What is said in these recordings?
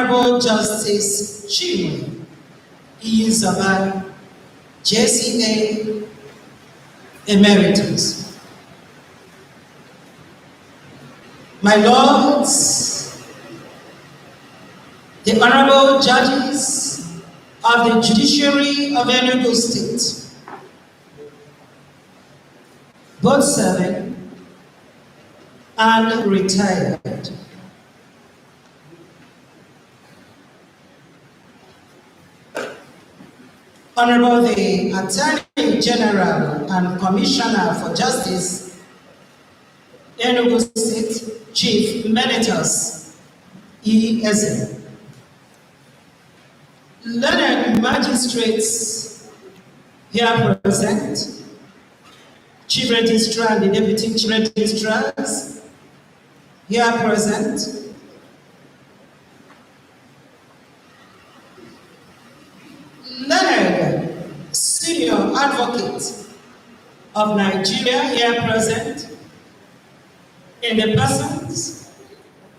Honorable Justice Chinwe Iyizaba, JCA Emeritus. My Lords, the Honorable Judges of the Judiciary of Enugu State, both serving and retired. Honorable the Attorney General and Commissioner for Justice, Enugu State, Chief Emeritus E. Eze. Learned magistrates here present, Chief Registrar and the Deputy Chief Registrars here present, learned Senior Advocate of Nigeria here present, in the persons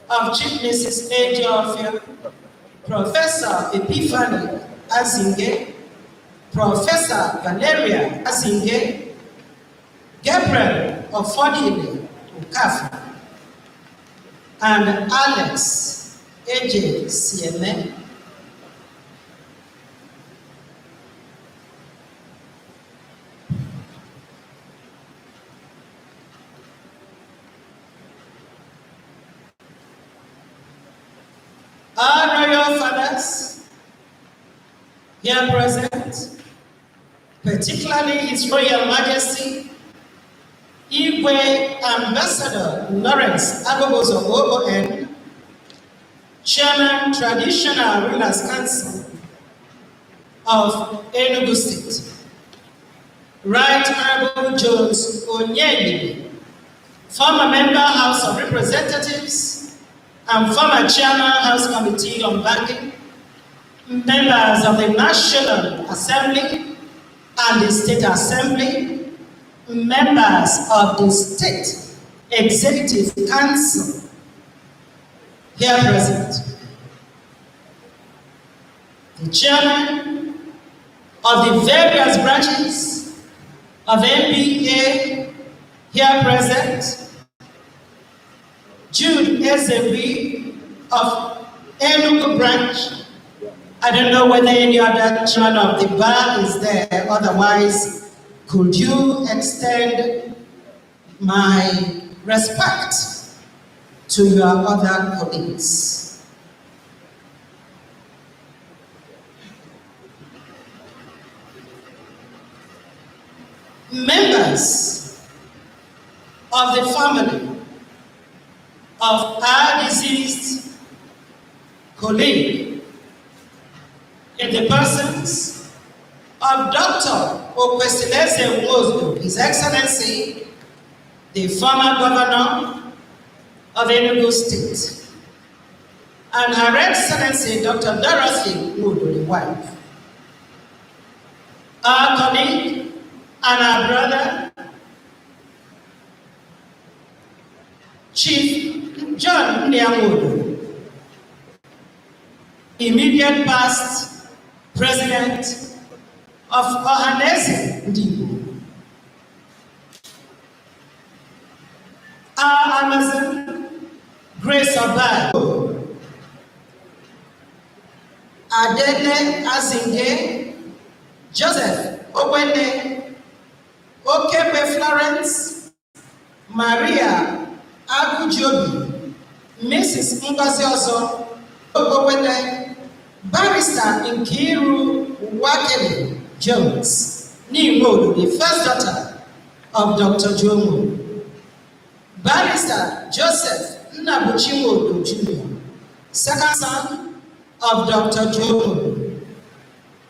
of Chief Mrs. A. Geoffia, Professor Epiphany Azinge, Professor Valeria Azinge, Gabriel Ofodile Okafor, and Alex A.J. Sieme. Our royal fathers here present, particularly His Royal Majesty Igwe Ambassador Lawrence Agbobozo OON, Chairman Traditional Rulers Council of Enugu State, Right Honorable Jones Onyeli, former member House of Representatives and former Chairman House Committee on Banking, members of the National Assembly and the State Assembly, members of the State Executive Council here present, the Chairman of the various branches of NBA here present, Jude Ezebi of Enugu branch. I don't know whether any other chairman of the bar is there, otherwise could you extend my respect to your other colleagues. Members of the family of our deceased colleague, in the persons of Dr. Okwestileze Nwodo, His Excellency, the former governor of Enugu State, and Her Excellency Dr. Dorothy Nwodo, the wife, our colleague and our brother, Chief John Nwodo, immediate past president of Ohanese Ndibo, our Amazon Grace Obayo, Adele Azinge, Joseph Owene, Okebe Florence, Maria Agujobi, Mrs. Ngozi Ozo Owene, Barrister Nkiru Wakele Jones, Nwodo, the first daughter of Dr. Jomo, Barrister Joseph Nnabuchi Nwodo Jr., second son of Dr. Jomo,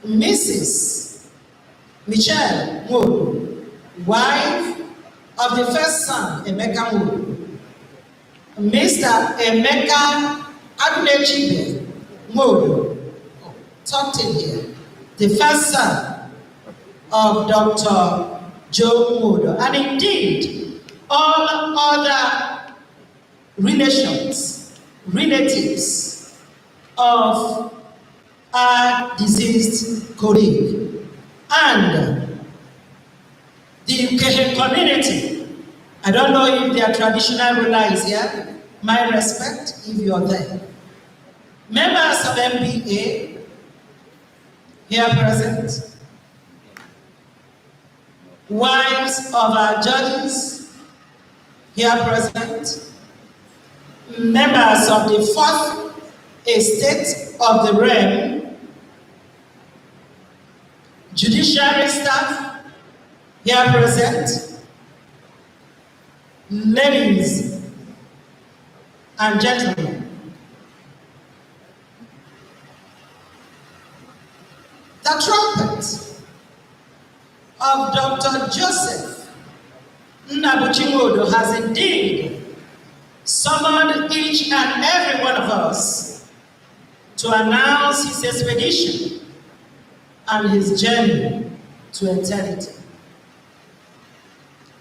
Mrs. Michelle Nwodo, wife of the first son, Emeka Nwodo, Mr. Emeka Adulechibe Nwodo, tucked in here, the first son of Dr. Joe Nwodo, and indeed all other relations, relatives of our deceased colleague. And the Ukehe community, I don't know if their traditional ruler is here, my respect if you're there. Members of MBA, here present. Wives of our judges, here present. Members of the fourth estate of the realm, judiciary staff, here present. Ladies and gentlemen, the trumpet of Dr. Joseph Nnabuchi Nwodo has indeed summoned each and every one of us to announce his expedition and his journey to eternity.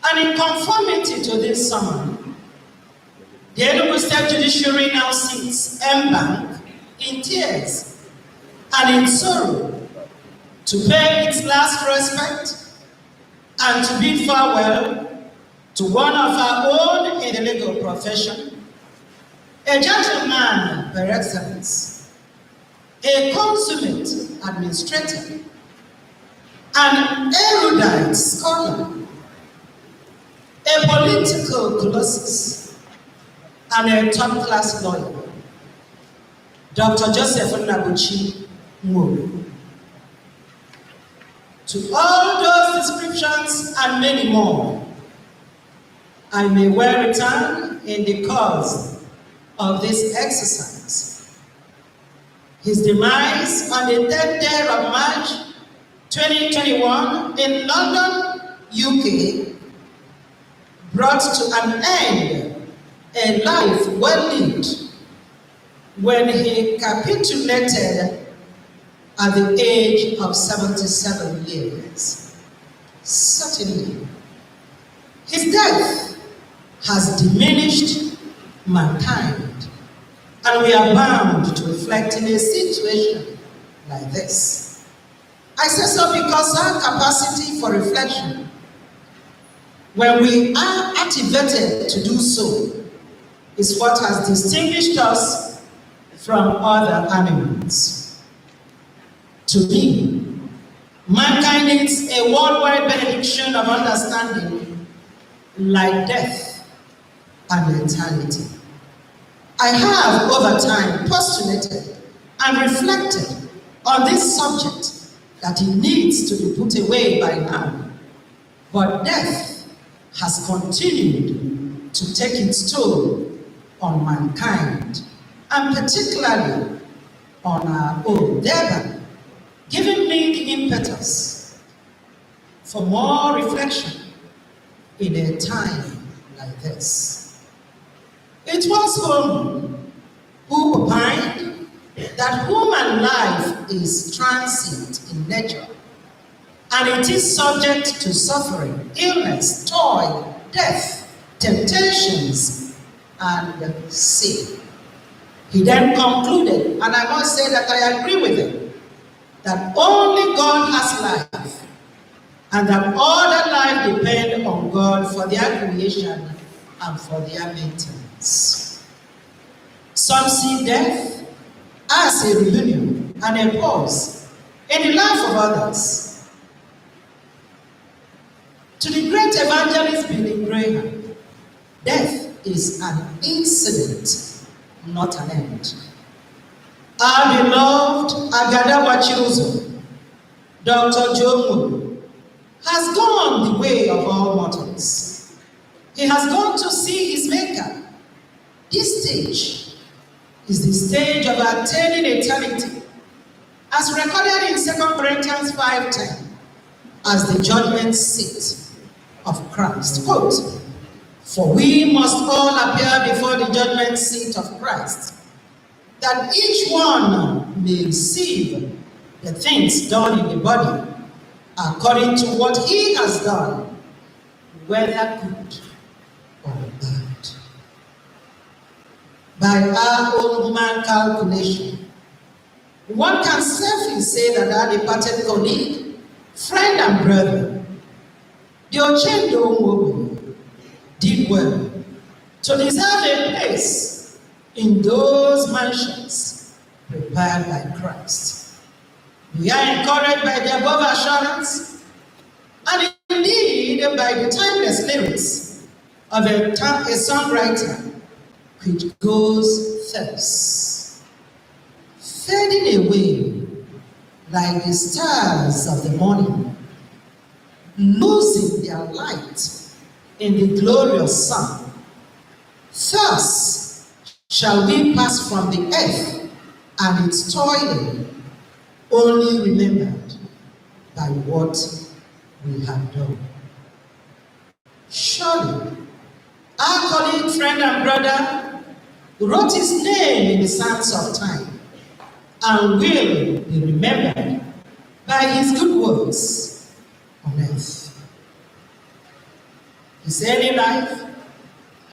And in conformity to this summon, the Enugu State Judiciary now sits embanked in tears and in sorrow to pay its last respect and to bid farewell to one of our own in the legal profession, a gentleman per excellence, a consummate administrator, an erudite scholar, a political colossus, and a top-class lawyer, Dr. Joseph Nnabuchi Nwodo. To all those descriptions and many more, I may well return in the course of this exercise. His demise on the 10th day of March 2021 in London, UK, brought to an end a life well lived when he capitulated at the age of 77 years. Certainly, his death has diminished mankind, and we are bound to reflect in a situation like this. I say so because our capacity for reflection, when we are activated to do so, is what has distinguished us from other animals. To me, mankind needs a worldwide benediction of understanding like death and eternity. I have over time postulated and reflected on this subject that it needs to be put away by now, but death has continued to take its toll on mankind, and particularly on our own, thereby giving me the impetus for more reflection in a time like this. It was Holmes who opined that human life is transient in nature, and it is subject to suffering, illness, toil, death, temptations, and sin. He then concluded, and I must say that I agree with him, that only God has life, and that all that life depends on God for their creation and for their maintenance. Some see death as a reunion and a pause in the life of others. To the great evangelist Billy Graham, death is an incident, not an end. Our beloved Agadawachiuzo, Dr. Jomo, has gone the way of all mortals. He has gone to see his maker. This stage is the stage of attaining eternity, as recorded in 2 Corinthians 5:10, as the judgment seat of Christ. Quote, "For we must all appear before the judgment seat of Christ, that each one may receive the things done in the body according to what he has done, whether good or bad." By our own human calculation, One can safely say that our departed colleague, friend and brother, the Ochendo Nwodo, did well to deserve a place in those mansions prepared by Christ. We are encouraged by the above assurance and indeed by the timeless lyrics of a songwriter which goes thus: fading away like the stars of the morning, losing their light in the glorious sun. Thus shall we pass from the earth and its toiling, only remembered by what we have done. Surely, our colleague, friend, and brother wrote his name in the sands of time and will be remembered by his good works on earth. His early life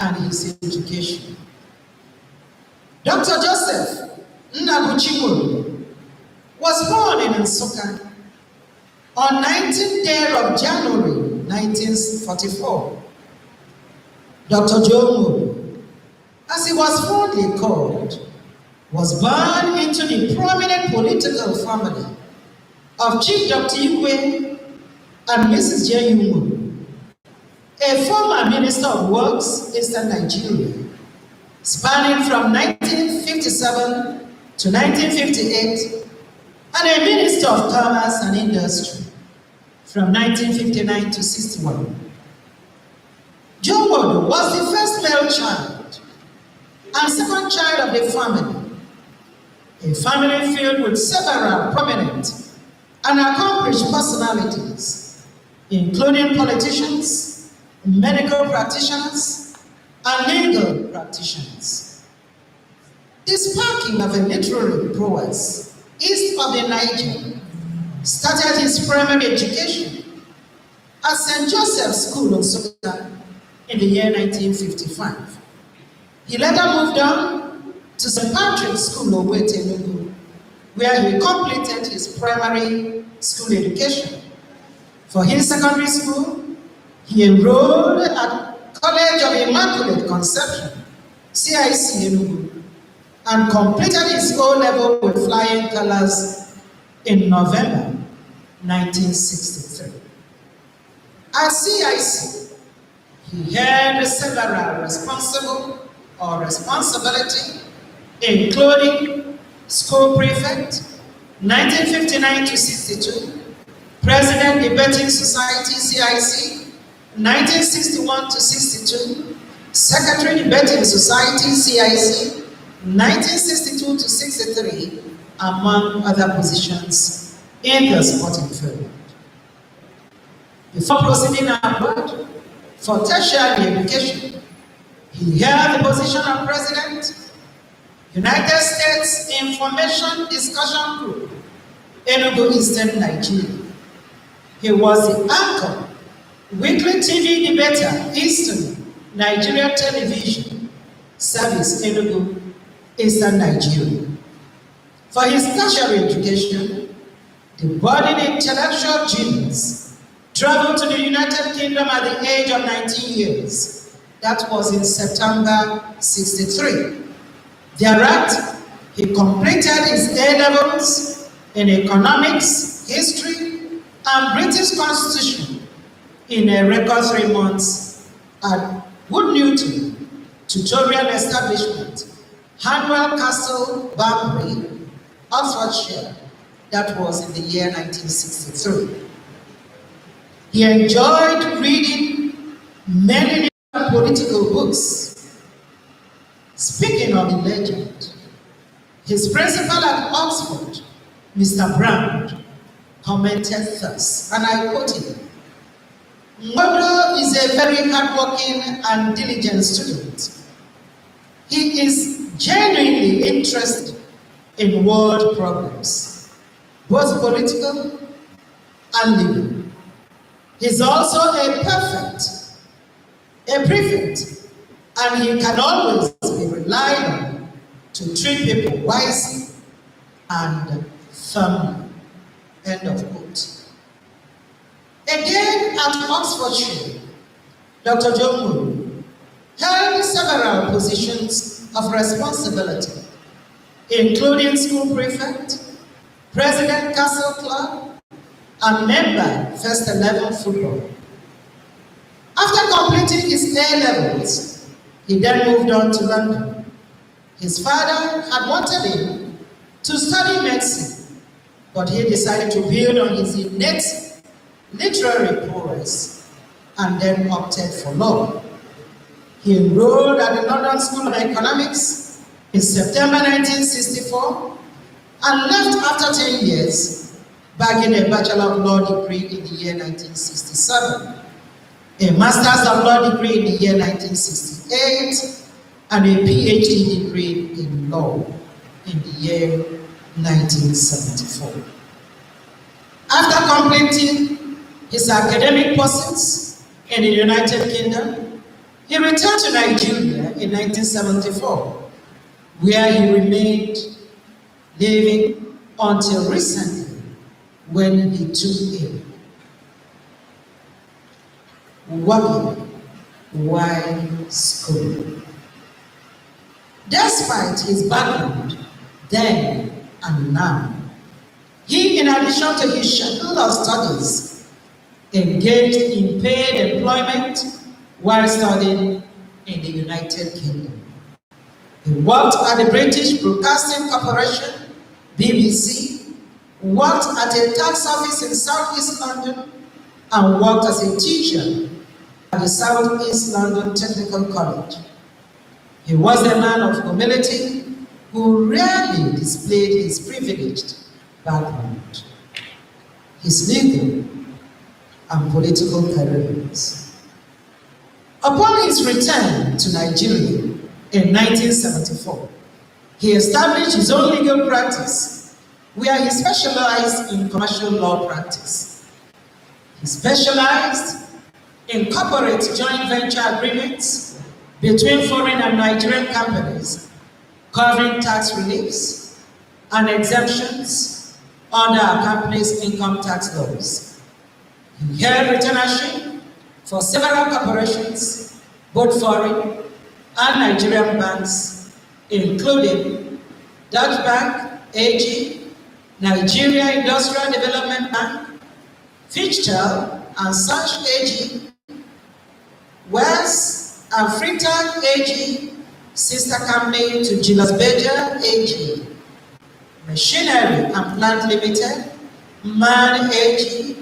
and his education. Dr. Joseph Nnabuchi was born in Nsukka on 19th day of January 1944. Dr. Joe, as he was fondly called, was born into the prominent political family of Chief Dr. Igwe and Mrs. J. Yumo, a former Minister of Works, Eastern Nigeria, spanning from 1957 to 1958, and a Minister of Commerce and Industry from 1959 to 61. Nwodo was the first male child and second child of the family, a family filled with several prominent and accomplished personalities, including politicians, medical practitioners, and legal practitioners. The sparking of a literary prowess east of the Niger started his primary education at St. Joseph's School, Nsukka, in the year 1955. He later moved on to St. Patrick's School, Owerri, where he completed his primary school education. For his secondary school, he enrolled at College of Immaculate Conception, CIC Enugu, and completed his O-level with flying colors in November 1963. At CIC, he held several responsibility, including school prefect, 1959 to 62, president debating society, CIC, 1961 to 62, secretary debating society, CIC, 1962 to 63, among other positions in the sporting field. Before proceeding abroad for tertiary education, he held the position of president, United States Information Discussion Group, Enugu, Eastern Nigeria. He was the anchor, weekly TV debater, Eastern Nigeria Television Service, Enugu, Eastern Nigeria. For his tertiary education, the budding intellectual genius traveled to the United Kingdom at the age of 19 years. That was in September 63. Thereafter, he completed his A-levels in economics, history, and British Constitution in a record 3 months at Wood Newton Tutorial Establishment, Hanwell Castle, Banbury, Oxfordshire. That was in the year 1963. He enjoyed reading many political books. Speaking of the legend, his principal at Oxford, Mr. Brown, commented thus, and I quote him: "Nwodo is a very hardworking and diligent student. He is genuinely interested in world problems, both political and legal. He's also a prefect, and he can always be relied on to treat people wisely and firmly. End of quote. Again at Oxfordshire, Dr. Nwodo held several positions of responsibility, including school prefect, president Castle Club, and member First 11 football. After completing his A-levels, he then moved on to London. His father had wanted him to study medicine, but he decided to build on his innate literary prowess and then opted for law. He enrolled at the London School of Economics in September 1964 and left after 10 years, bagging a Bachelor of Law degree in the year 1967, a Master's of Law degree in the year 1968, and a PhD degree in law in the year 1974. After completing his academic pursuits in the United Kingdom, he returned to Nigeria in 1974, where he remained living until recently when he took a working while school. Despite his background then and now, he, in addition to his schedule of studies, engaged in paid employment while studying in the United Kingdom. He worked at the British Broadcasting Corporation, BBC, worked at a tax office in Southeast London, and worked as a teacher at the Southeast London Technical College. He was a man of humility who rarely displayed his privileged background, his legal and political careers. Upon his return to Nigeria in 1974, he established his own legal practice where he specialized in commercial law practice. He specialized in corporate joint venture agreements between foreign and Nigerian companies covering tax reliefs and exemptions under our company's income tax laws. He held retainership for several corporations, both foreign and Nigerian banks, including Dutch Bank AG, Nigeria Industrial Development Bank, Fichtel and Such AG, West and Freetown AG, sister company to Julius Berger AG, Machinery and Plant Limited, MAN AG,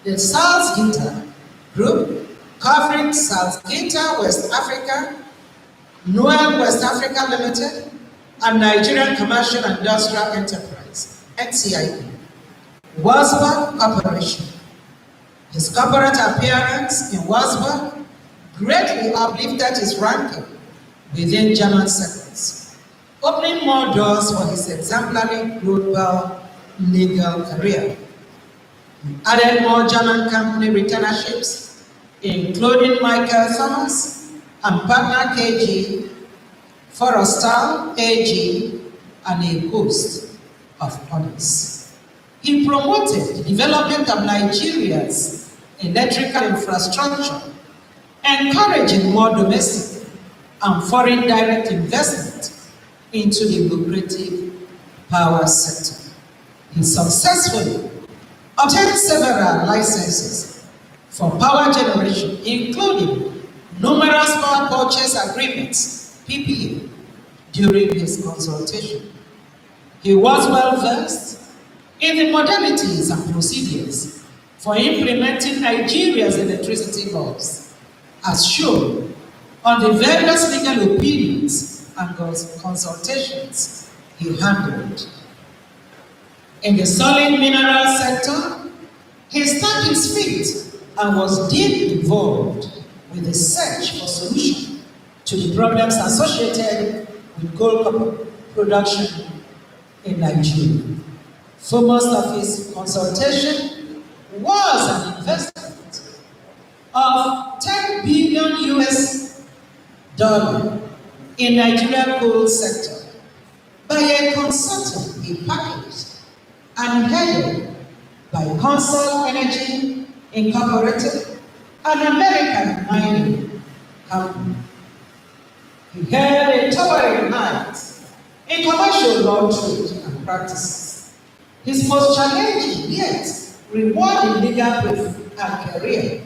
the Salzgitter Group, covering Salzgitter West Africa, Noel West Africa Limited, and Nigerian Commercial and Industrial Enterprise, NCIE, Wasberg Corporation. His corporate appearance in Wasberg greatly uplifted his ranking within German circles, opening more doors for his exemplary global legal career. He added more German company retainerships, including Michael Thomas and Partner KG, Forrestal AG, and a host of others. He promoted the development of Nigeria's electrical infrastructure, encouraging more domestic and foreign direct investment into the lucrative power sector. He successfully obtained several licenses for power generation, including numerous power purchase agreements, PPA, during his consultation. He was well versed in the modalities and procedures for implementing Nigeria's electricity laws, as shown on the various legal opinions and consultations he handled. In the solid mineral sector, he stamped his feet and was deeply involved with the search for solution to the problems associated with gold production in Nigeria. Foremost of his consultation was an investment of $10 billion in Nigerian gold sector, by a consultant he packaged and headed by Consol Energy Incorporated, an American mining company. He held a towering height in commercial law trade and practices. His most challenging yet rewarding legal brief and career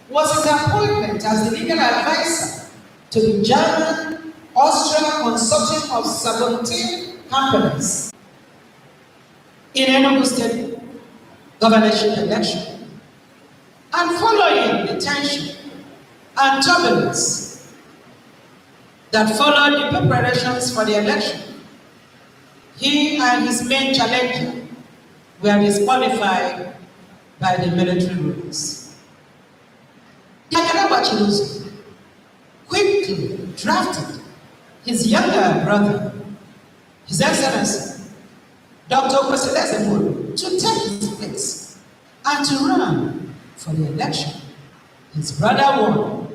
was his appointment as the legal advisor to the German Austrian consortium of 17 companies in Enugu State governorship election. And following the tension and turbulence that followed the preparations for the election, he and his main challenger were disqualified by the military rules. The Nnabuchi quickly drafted his younger brother, His Excellency, Dr. Nwodo, to take his place and to run for the election. His brother won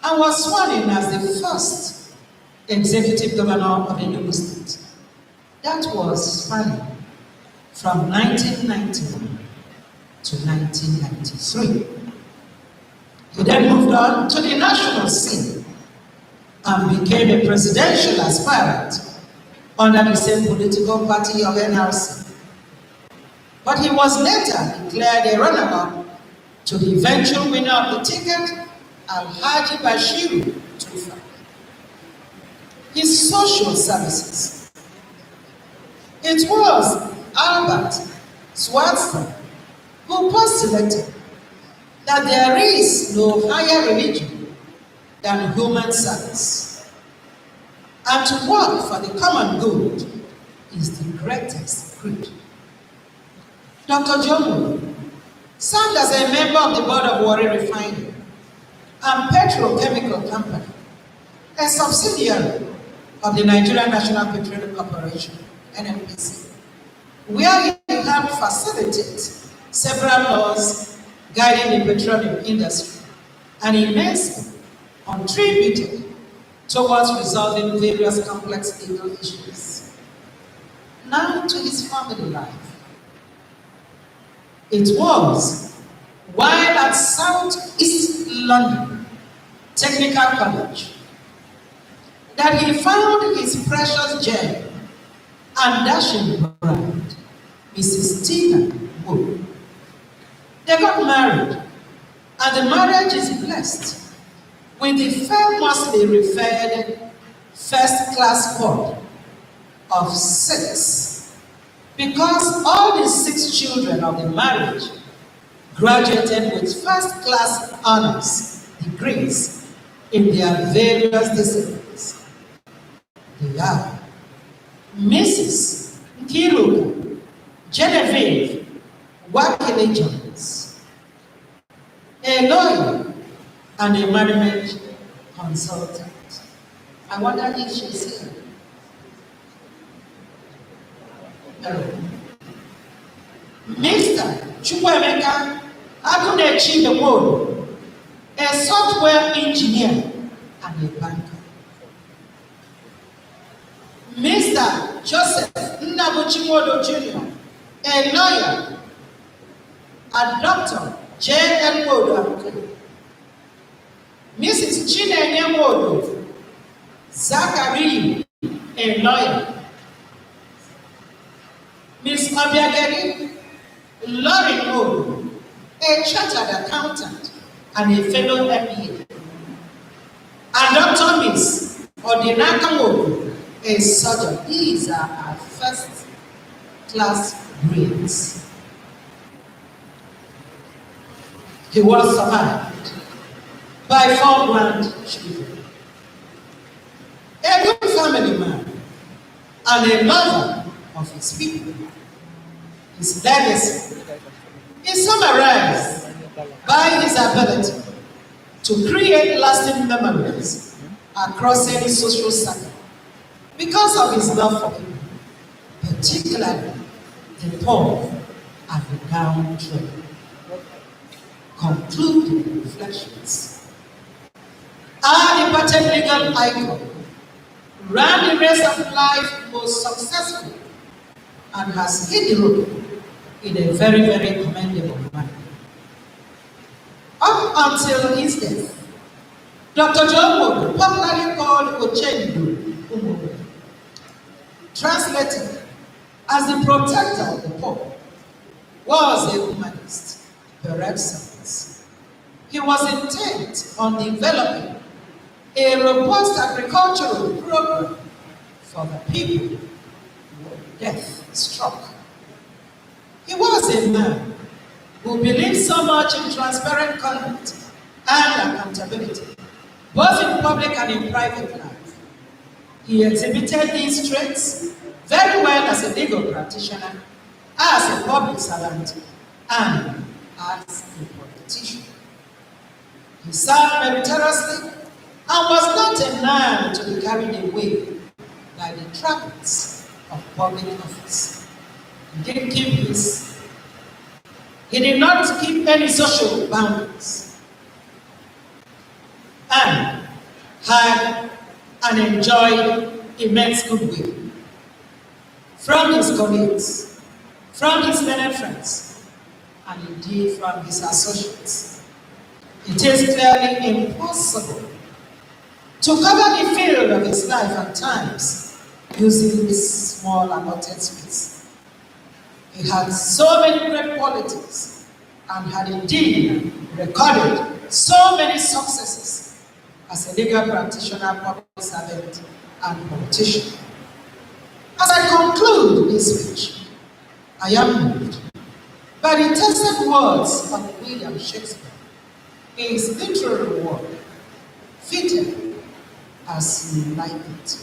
and was sworn in as the first executive governor of Enugu State. That was spanning from 1991 to 1993. He then moved on to the national scene and became a presidential aspirant under the same political party of NRC. But he was later declared a runner-up to the eventual winner of the ticket, Alhaji Bashiru Tufa. His social services. It was Albert Schweitzer who postulated that there is no higher religion than human service, and to work for the common good is the greatest good. Dr. Jomo served as a member of the board of Warri Refinery and Petrochemical Company, a subsidiary of the Nigerian National Petroleum Corporation, NNPC, where he helped facilitate several laws guiding the petroleum industry and immensely contributed towards resolving various complex legal issues. Now to his family life. It was while at Southeast London Technical College that he found his precious gem and dashing bride, Mrs. Tina Wood. They got married, and the marriage is blessed with the famously referred first-class score of 6, because all the 6 children of the marriage graduated with first-class honors degrees in their various disciplines. They are Mrs. Nkiruka Genevieve Wakile Jones, a lawyer and a marriage consultant. I wonder if she's here. Hello. Mr. Chukwemeka Agunechi Nwodo, a software engineer and a banker. Mr. Joseph Nnabuchi Nwodo Jr., a lawyer, and Dr. J.N. Nwodo. Mrs. Chinenye Nwodo Zachary, a lawyer. Ms. Obiageli Laurie Nwodo, a chartered accountant and a fellow MBA. And Dr. Miss Odinaka Nwodo, a surgeon. These are our first-class grades. He was survived by 4 grandchildren, a good family man, and a lover of his people. His legacy is summarized by his ability to create lasting memories across any social circle because of his love for people, particularly the poor and the downtrodden. Concluding reflections. Our departed legal icon ran the race of life most successfully, and has hit the road in a very, very commendable manner. Up until his death, Dr. Nwodo, popularly called Uchendu, translated as the protector of the poor, was a humanist per excellence. He was intent on developing a robust agricultural program for the people who death struck. He was a man who believed so much in transparent conduct and accountability, both in public and in private life. He exhibited these traits very well as a legal practitioner, as a public servant, and as a politician. He served meritoriously and was not a man to be carried away by the trappings of public office. He didn't keep his. He did not keep any social boundaries, and had and enjoyed immense goodwill from his colleagues, from his learned friends, and indeed from his associates. It is clearly impossible to cover the field of his life at times using this small allotted space. He had so many great qualities and had indeed recorded so many successes as a legal practitioner, public servant, and politician. As I conclude this speech, I am moved by the tested words of William Shakespeare, his literary work, fitted as you like it,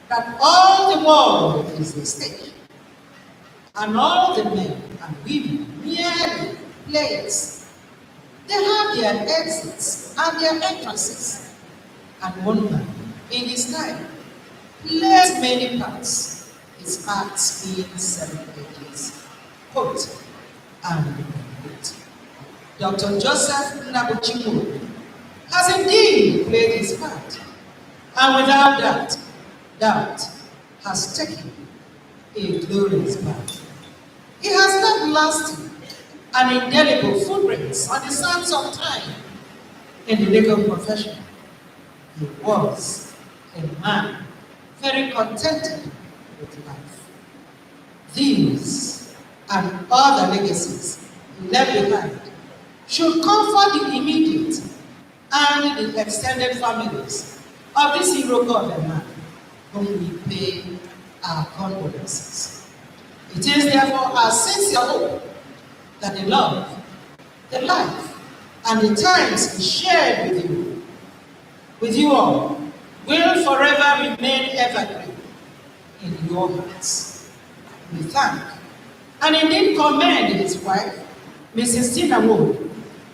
that all the world is a stage, and all the men and women merely players. They have their exits and their entrances, and one man in his time plays many parts, his acts being 7 pages. Quote and quote. Dr. Joseph Nnabuchi has indeed played his part, and without doubt has taken a glorious part. He has left lasting and indelible footprints on the sands of time in the legal profession. He was a man very contented with life. These and other legacies left behind should comfort the immediate and the extended families of this hero of a man whom we pay our condolences. It is therefore our sincere hope that the love, the life, and the times we shared with you all, will forever remain evergreen in your hearts. We thank and indeed commend his wife, Mrs. Nwodo,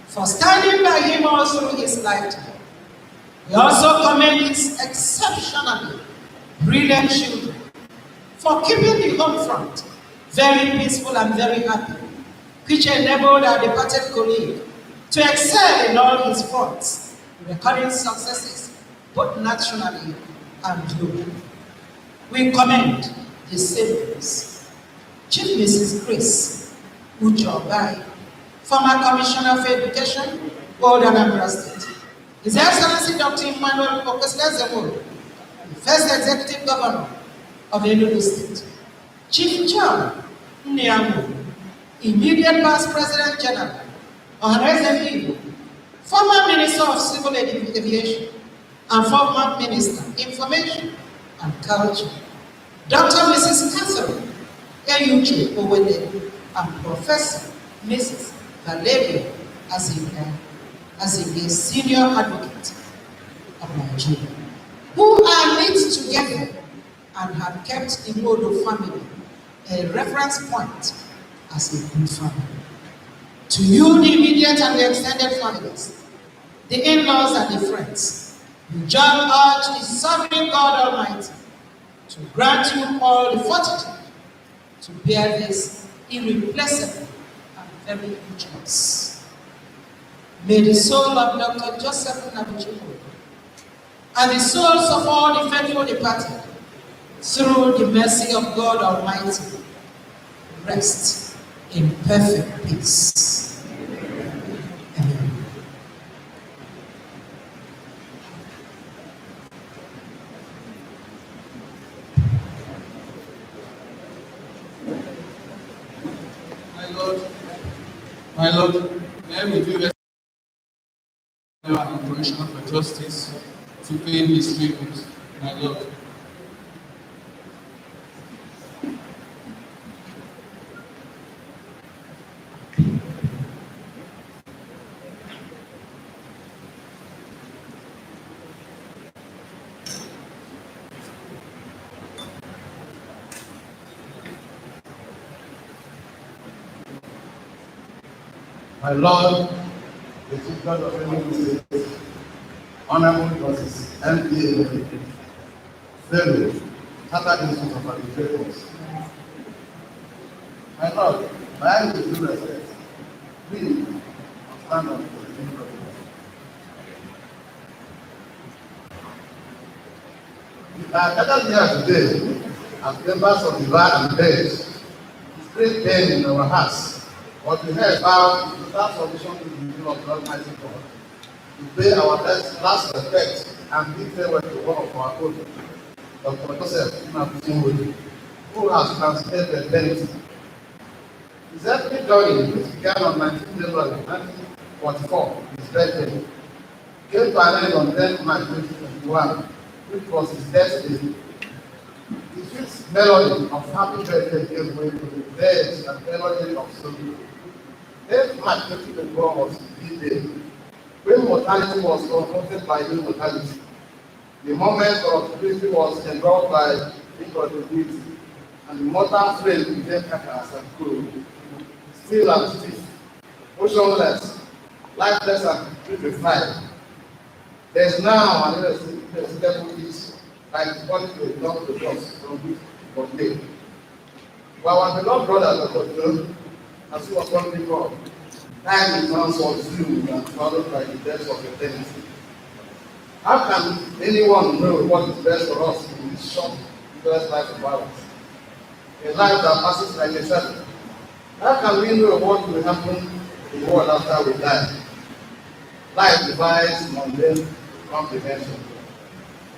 for standing by him all through his lifetime. We also commend his exceptionally brilliant children for keeping the home front very peaceful and very happy, which enabled our departed colleague to excel in all his fronts, recording successes both nationally and globally. We commend his siblings, Chief Mrs. Chris Ujobai, former Commissioner for Education, Old Anambra State, His Excellency Dr. Emmanuel Okosile, the first Executive Governor of Nwodo State, Chief John Nyamu, immediate Past President General, Ohaneze, former Minister of Civil Aviation, and former Minister, Information and Culture, Dr. Mrs. Catherine Eyuche Owede, and Professor Mrs. Valeria as a senior advocate of Nigeria, who are knit together and have kept the Nwodo family a reference point as a good family. To you, the immediate and the extended families, the in-laws and the friends, we join urge the sovereign God Almighty to grant you all the fortitude to bear this irreplaceable and very huge loss. May the soul of Dr. Joseph Nnabuchi and the souls of all the faithful departed, through the mercy of God Almighty, rest in perfect peace. Amen. My Lord, may we do our information for justice to pay his tribute, my Lord. My Lord, the Chief Judge of Enugu State, Honorable Justice M.P.A. Pharaoh, Chartered Institute of Arbitrators. My Lord, my eyes with due respect, please stand up for the King of We are gathered here today as members of the bar and bench, with great pain in our hearts. What we heard about the last submission to the will of the Almighty God, to pay our last respect and bid farewell to one of our own, Dr. Joseph Nnabuchi, who has translated eternity. His earthly journey, which began on 19 January 1944, his birthday, came to an end on 10th March 2021, which was his death day. The sweet melody of happy birthday gave way to the birds and melody of sorrow. 10th March 2021 was the day when mortality was confronted by immortality. The moment of victory was engulfed by incorrigibility, and the mortal frame became carcass and cold, still and stiff, motionless, lifeless and purified. There is now an irresistible peace, like the body to return to the dust from which it was made. But our beloved brother, Dr. John, as he was once called, time returns for zoom and followed by the death of eternity. How can anyone know what is best for us in this short, blessed life of ours? A life that passes like a shadow. How can we know what will happen in the world after we die? Life divides mundane comprehension.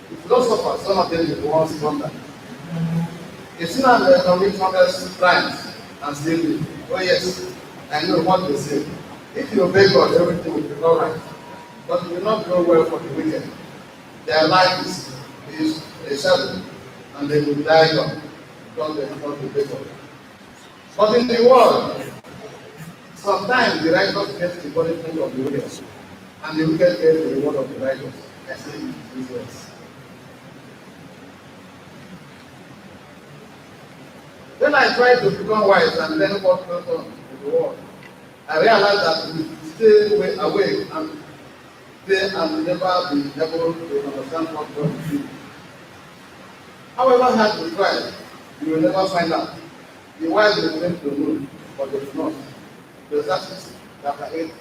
The philosophers, some of them will once wonder. A sinner may commit countless crimes and still live. Oh yes, I know what they say. If you obey God, everything will be all right. But it will not go well for the wicked. Their life is a shadow, and they will die young because they will not obey God. But in the world, sometimes the righteous gets the punishment of the wicked, and the wicked gets the reward of the righteous. I say it these words. When I tried to become wise and learn what goes on in the world, I realized that we stay awake and they and never be able to understand what God is doing. However hard we try, you will never find out. The wise will claim to know, but they do not. The Ecclesiastes chapter 8,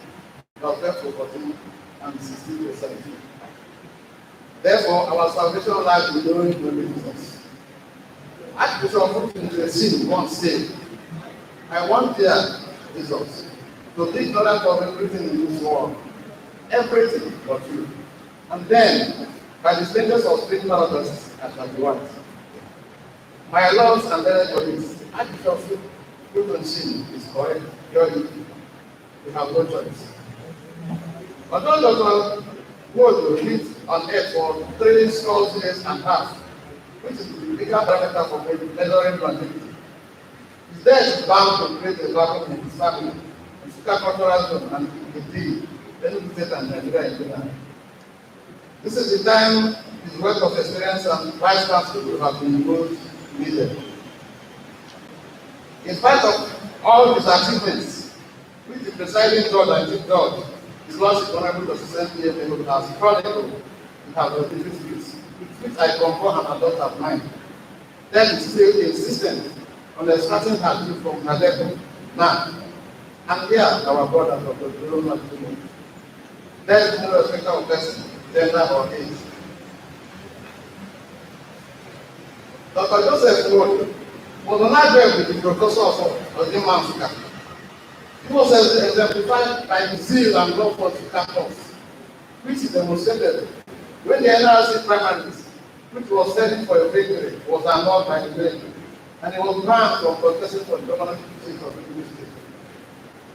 verse 12 to 14, and 16 to 17. Therefore, our salvation lies in knowing Jesus. Archbishop Nwodo once said, I want dear Jesus to be ignorant of everything in this world, everything but you. And then, by the strangers of spiritual others, I shall be wise. My lords and beloved colleagues, Archbishop Nwodo is correct. You have no choice. But Dr. Nwodo lived on earth for 3 scores years and a half, which is the bigger parameter for measuring longevity. His death is bound to create a vacuum in his family, his cultural zone, and indeed, Enugu State and Nigeria in general. This is the time his wealth of experience and vice chancellor will have been both needed. In spite of all his achievements, which the presiding judge and chief judge, his lordship honorable Justice M.P.A. has chronicled, he has refused with which I confer and adopt as mine. Then it's still insistent on extracting her gift from her level. Now, and here our brother Dr. Nnabuchi. There is no respect of person, gender, or age. Dr. Joseph Nwodo was an advert with the professor of the Mansuka. He was exemplified by the zeal and love for the campus, which is demonstrated when the NRC primaries, which was setting for a victory, was annulled by the government, and he was banned from contesting for the governor seat of the state.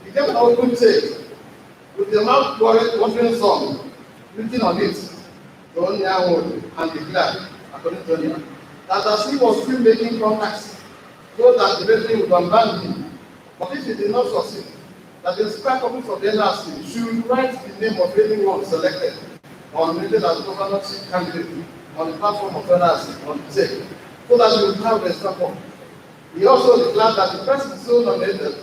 He gave an open take with the mouth-watering song written on it, the only Nwodo, and declared, according to him, that as he was still making contacts, so that the victory would unban him. But if he did not succeed, that the spare copies of the NRC should write the name of anyone selected or nominated as governorship candidate on the platform of NRC on the tape, so that he would have a support. He also declared that the person so nominated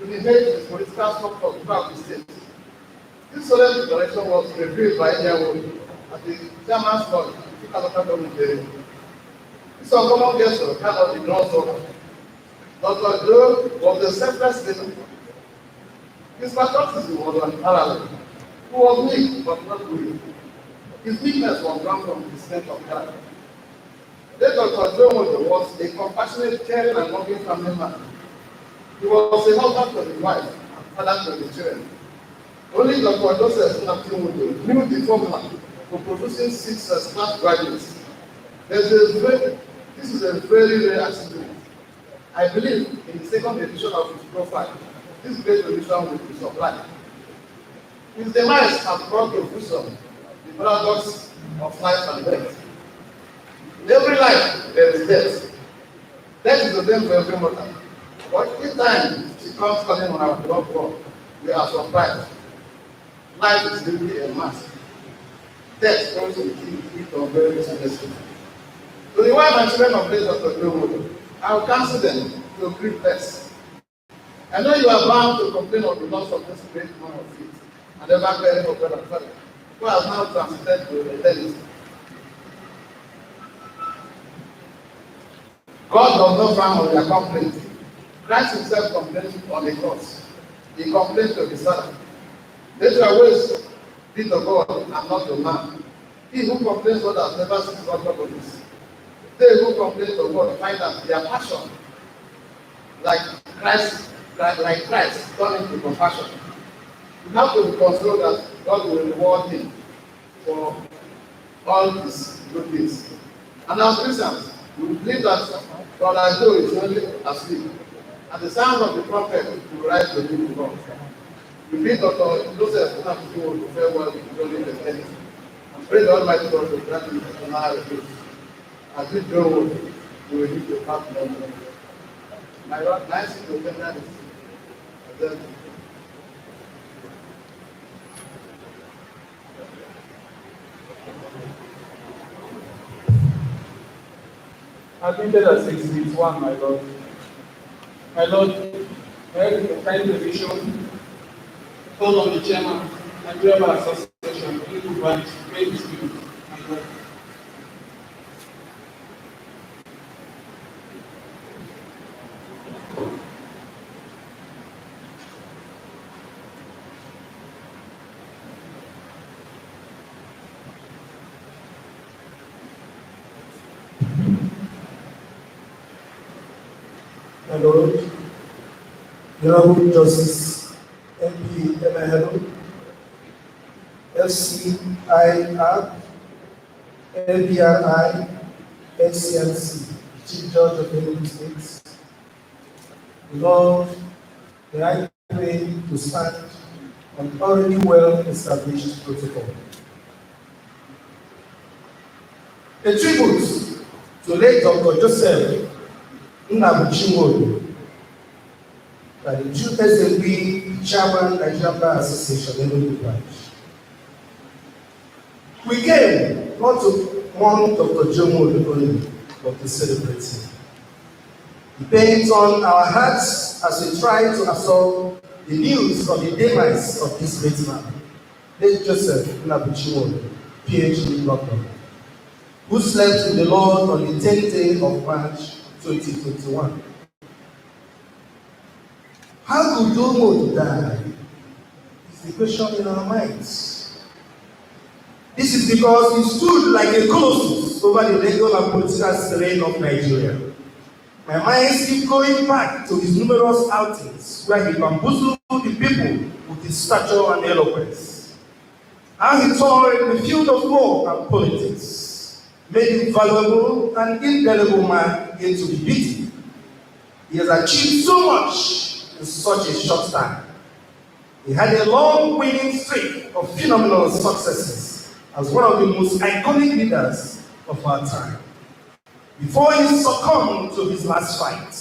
would inherit his political support throughout the state. This solemn declaration was revealed by Nwodo at the chairman's lodge in the local government area. This uncommon gesture cannot be ignored so. Dr. Joe was a selfless leader. His patriotism was unparalleled. He was meek but not weak. His meekness was drawn from his strength of character. Then Dr. Joe Nwodo was a compassionate, caring, and loving family man. He was a husband to his wife and father to his children. Only Dr. Joseph Nnabuchi knew the formula for producing 6 first-class graduates. This is a very rare accident. I believe in the second edition of his profile, this great edition will be supplied. His demise has brought to fruition the paradox of life and death. In every life, there is death. Death is the name for every mortal. But each time she comes calling on our beloved God, we are surprised. Life is really a mask. Death comes to the feet of various blessings. To the wife and children of Dr. Nwodo, I will counsel them to grieve less. I know you are bound to complain of the loss of this great man of faith and ever caring for God and Father, who has now transited to eternity. God does not frown on their complaint. Christ himself complained on the cross. He complained to his Father. Let your ways be to God and not to man. He who complains God has never seen God purpose. They who complain to God find that their passion, like Christ, turn into compassion. You have to be consoled that God will reward him for all his good deeds. And as Christians, we believe that God Joe is only asleep. At the sound of the trumpet, he will rise to meet God. We bid Dr. Joseph Nnabuchi to farewell to glory and eternity, and pray the Almighty God to grant him eternal refuge. As we go, we will need to pass on. My Lord, nice to open that is. Admitted as Exhibit 1, my Lord. My Lord, head of the kind revision, call on the chairman and driver association, INCOMPARABLE, pray his spirit, my Lord. My Lord, the Honorable Justice MP Nwodo, FCIR, LBRI, SCMC, Chief Judge of Enugu State, Lord, may I pray to stand on already well-established protocol. A tribute to late Dr. Joseph Nnabuchi by the SMB Chairman Nigerian Bar Association Enugu branch. We came not to mourn Dr. Joe Nwodo only, but to celebrate him. The pain on our hearts as we try to absorb the news of the demise of this great man, late Joseph Nnabuchi, PhD doctor, who slept in the Lord on the 10th day of March 2021. How could Nwodo die? Is the question in our minds. This is because he stood like a colossus troubles over the legal and political terrain of Nigeria. My mind keeps going back to his numerous outings where he bamboozled the people with his stature and eloquence. How he toured in the field of law and politics, made him valuable and indelible man into the beating. He has achieved so much in such a short time. He had a long winning streak of phenomenal successes as one of the most iconic leaders of our time. Before he succumbed to his last fight,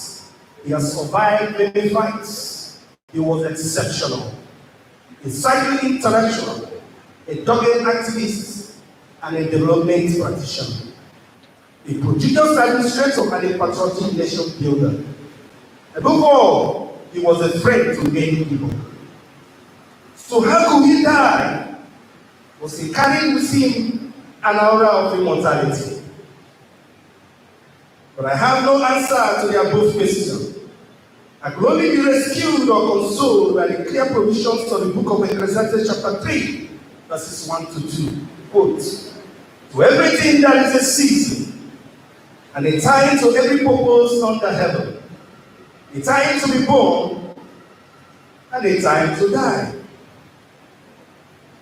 he has survived many fights. He was exceptional, a silent intellectual, a dogged activist, and a development practitioner, a prodigious administrator and a patriotic nation builder. Above all, he was a friend to many people. So how could he die? Was he carrying with him an aura of immortality? But I have no answer to the above question. I could only be rescued or consoled by the clear provisions of the book of Ecclesiastes chapter 3, verses 1 to 2. Quote, to everything there is a season, and a time to every purpose under heaven, a time to be born, and a time to die.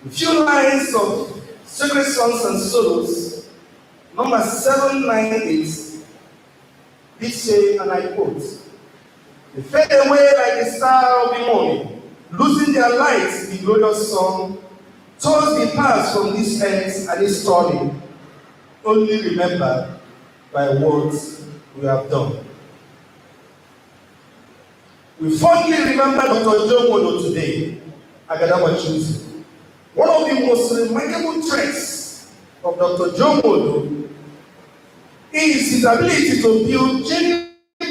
A few lines of Sacred Songs and Sorrows, number 798, did say, and I quote, they fade away like the star of the morning, losing their light, the glorious sun, towards the path from this earth and its turning, only remembered by what we have done. We fondly remember Dr. Nwodo today, Nnabuchi. One of the most remarkable traits of Dr. Nwodo is his ability to build genuine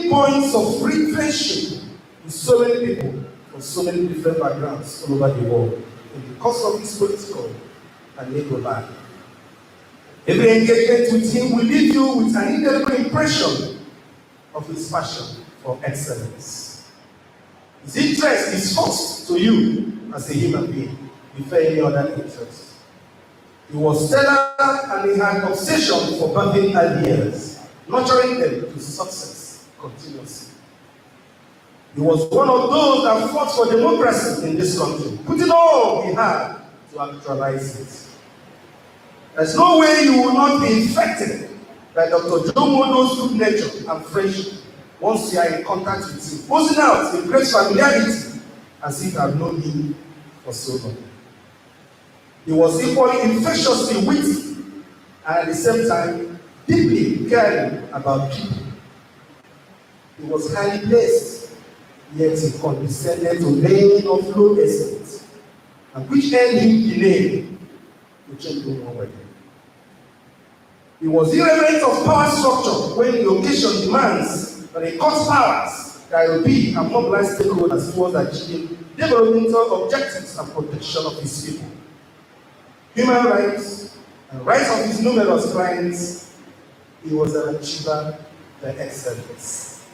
points of free friendship with so many people from so many different backgrounds all over the world in the course of his political and legal life. Every engagement with him will leave you with an indelible impression of his passion for excellence. His interest is first to you as a human being before any other interest. He was stellar and he had obsession for birthing ideas, nurturing them to success continuously. He was one of those that fought for democracy in this country, putting all he had to actualize it. There's no way you will not be infected by Dr. Nwodo's good nature and friendship once you are in contact with him, posing out in great familiarity as if you have known him for so long. He was equally infectiously witty and at the same time deeply caring about people. He was highly placed, yet he condescended to men of low estate, and which earned him the name to change the world. He was irrelevant of power structure when the occasion demands that he cut powers that will be and mobilize stakeholders towards achieving developmental objectives and protection of his people. Human rights and rights of his numerous clients, he was an achiever by excellence.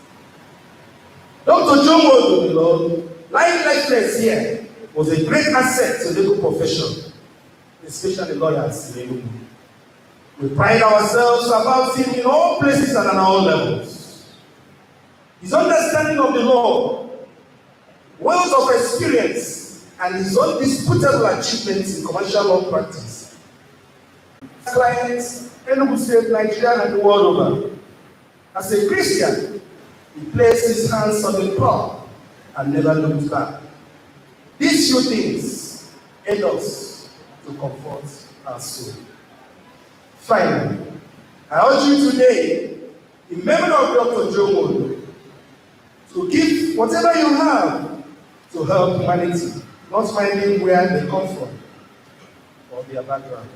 Dr. Nwodo, the Lord, lying lifeless here, was a great asset to the legal profession, especially lawyers in the room. We pride ourselves about him in all places and on all levels. His understanding of the law, wealth of experience, and his undisputable achievements in commercial law practice. Clients, Enugu State, Nigeria, and the world over. As a Christian, he placed his hands on the plow and never looked back. These few things aid us to comfort our soul. Finally, I urge you today, in memory of Dr. Nwodo, to give whatever you have to help humanity, not finding where they come from or their background.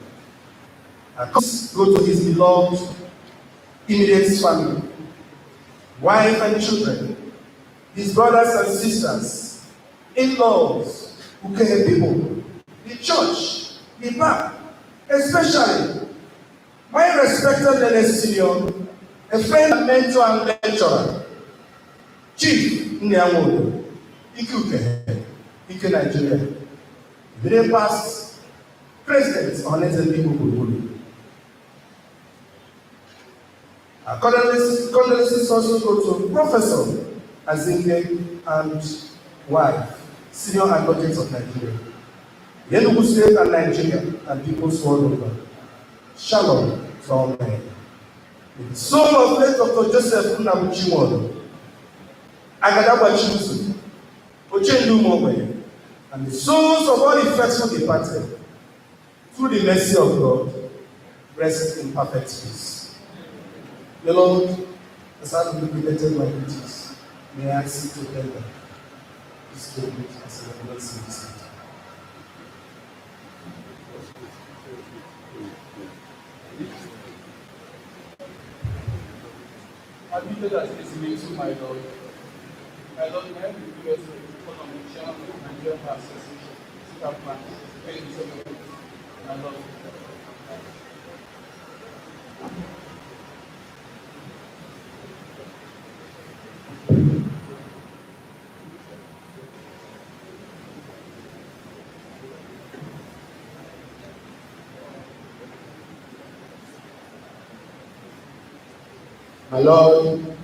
I go to his beloved immediate family, wife and children, his brothers and sisters, in-laws, Ukene people, the church, the bank, especially my respected Learned Senior, a friend and mentor and lecturer, Chief Nnabuchi, Ike Nigeria, the past President Honest People. Our condolences also go to Professor Azinge and wife, senior advocates of Nigeria, the Enugu State and Nigeria, and people's world over. Shalom to all men. With the soul of late Dr. Joseph Nnabuchi Nwodo, Agadabachi Ochendu Mogbe, and the souls of all the faithful departed, through the mercy of God, rest in perfect peace. The Lord, as I have liberated my duties, may I see together this tribute as a blessing this evening. Admitted as listening to my Lord. My Lord, may I be blessed with the economic chairman of the Nigerian Bar Association, Sita Plan. Thank you so much, my Lord. My Lord,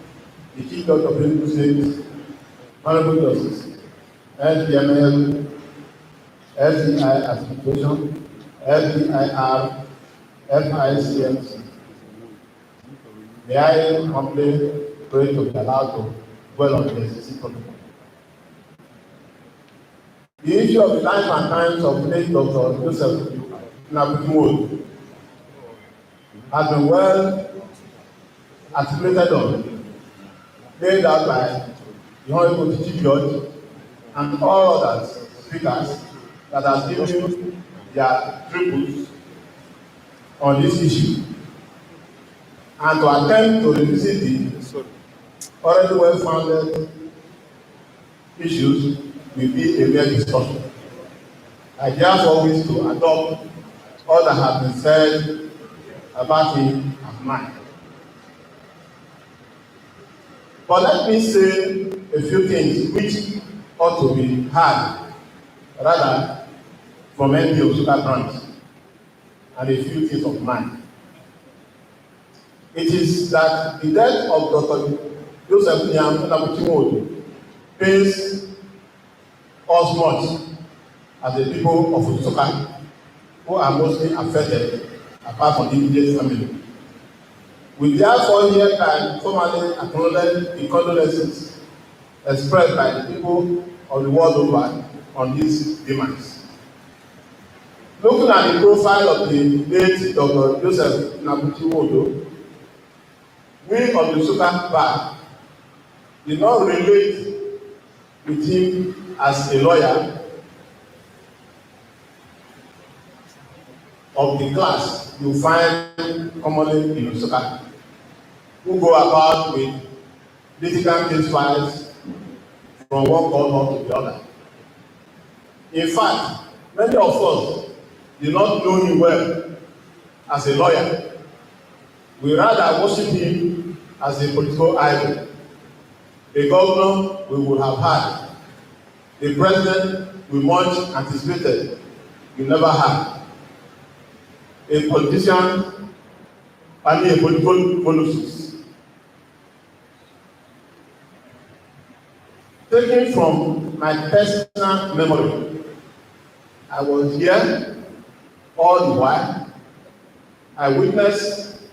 the Chief Judge of Enugu State, Honorable Justice, LPML, LCI Association, LPIR, FICMC. May I humbly pray to be allowed to dwell on the existing protocol. The issue of the life and times of late Dr. Joseph Nnabuchi Nwodo has been well articulated on, laid out by the Honorable Chief Judge and all other speakers that has given their tributes on this issue, and to attempt to revisit the already well-founded issues will be a mere discussion. I therefore wish to adopt all that has been said about him as mine. But let me say a few things which ought to be heard rather from MD Osuka branch, and a few things of mine. It is that the death of Dr. Joseph Nnabuchi Nwodo pains us much as the people of Osuka, who are mostly affected apart from the immediate family. We therefore hereby formally acknowledge the condolences expressed by the people of the world over on these demands. Looking at the profile of the late Dr. Joseph Nnabuchi Nwodo, we on the Osuka bar did not relate with him as a lawyer of the class you find commonly in Osuka, who go about with litigant case files from one court to the other. In fact, many of us did not know him well as a lawyer. We rather worship him as a political idol, a governor we would have had, a president we much anticipated we never had, a politician, and a political policies. Taken from my personal memory, I was here all the while. I witnessed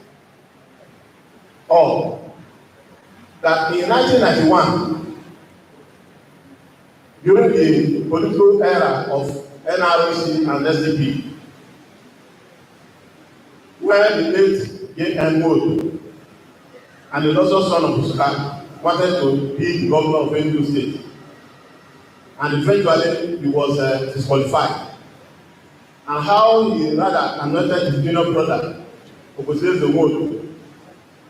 all that in 1991, during the political era of NRC and SDP, where the late Nwodo and the lost son of Osuka wanted to be the governor of Enugu State, and eventually he was disqualified, and how he rather anointed his junior brother Nwodo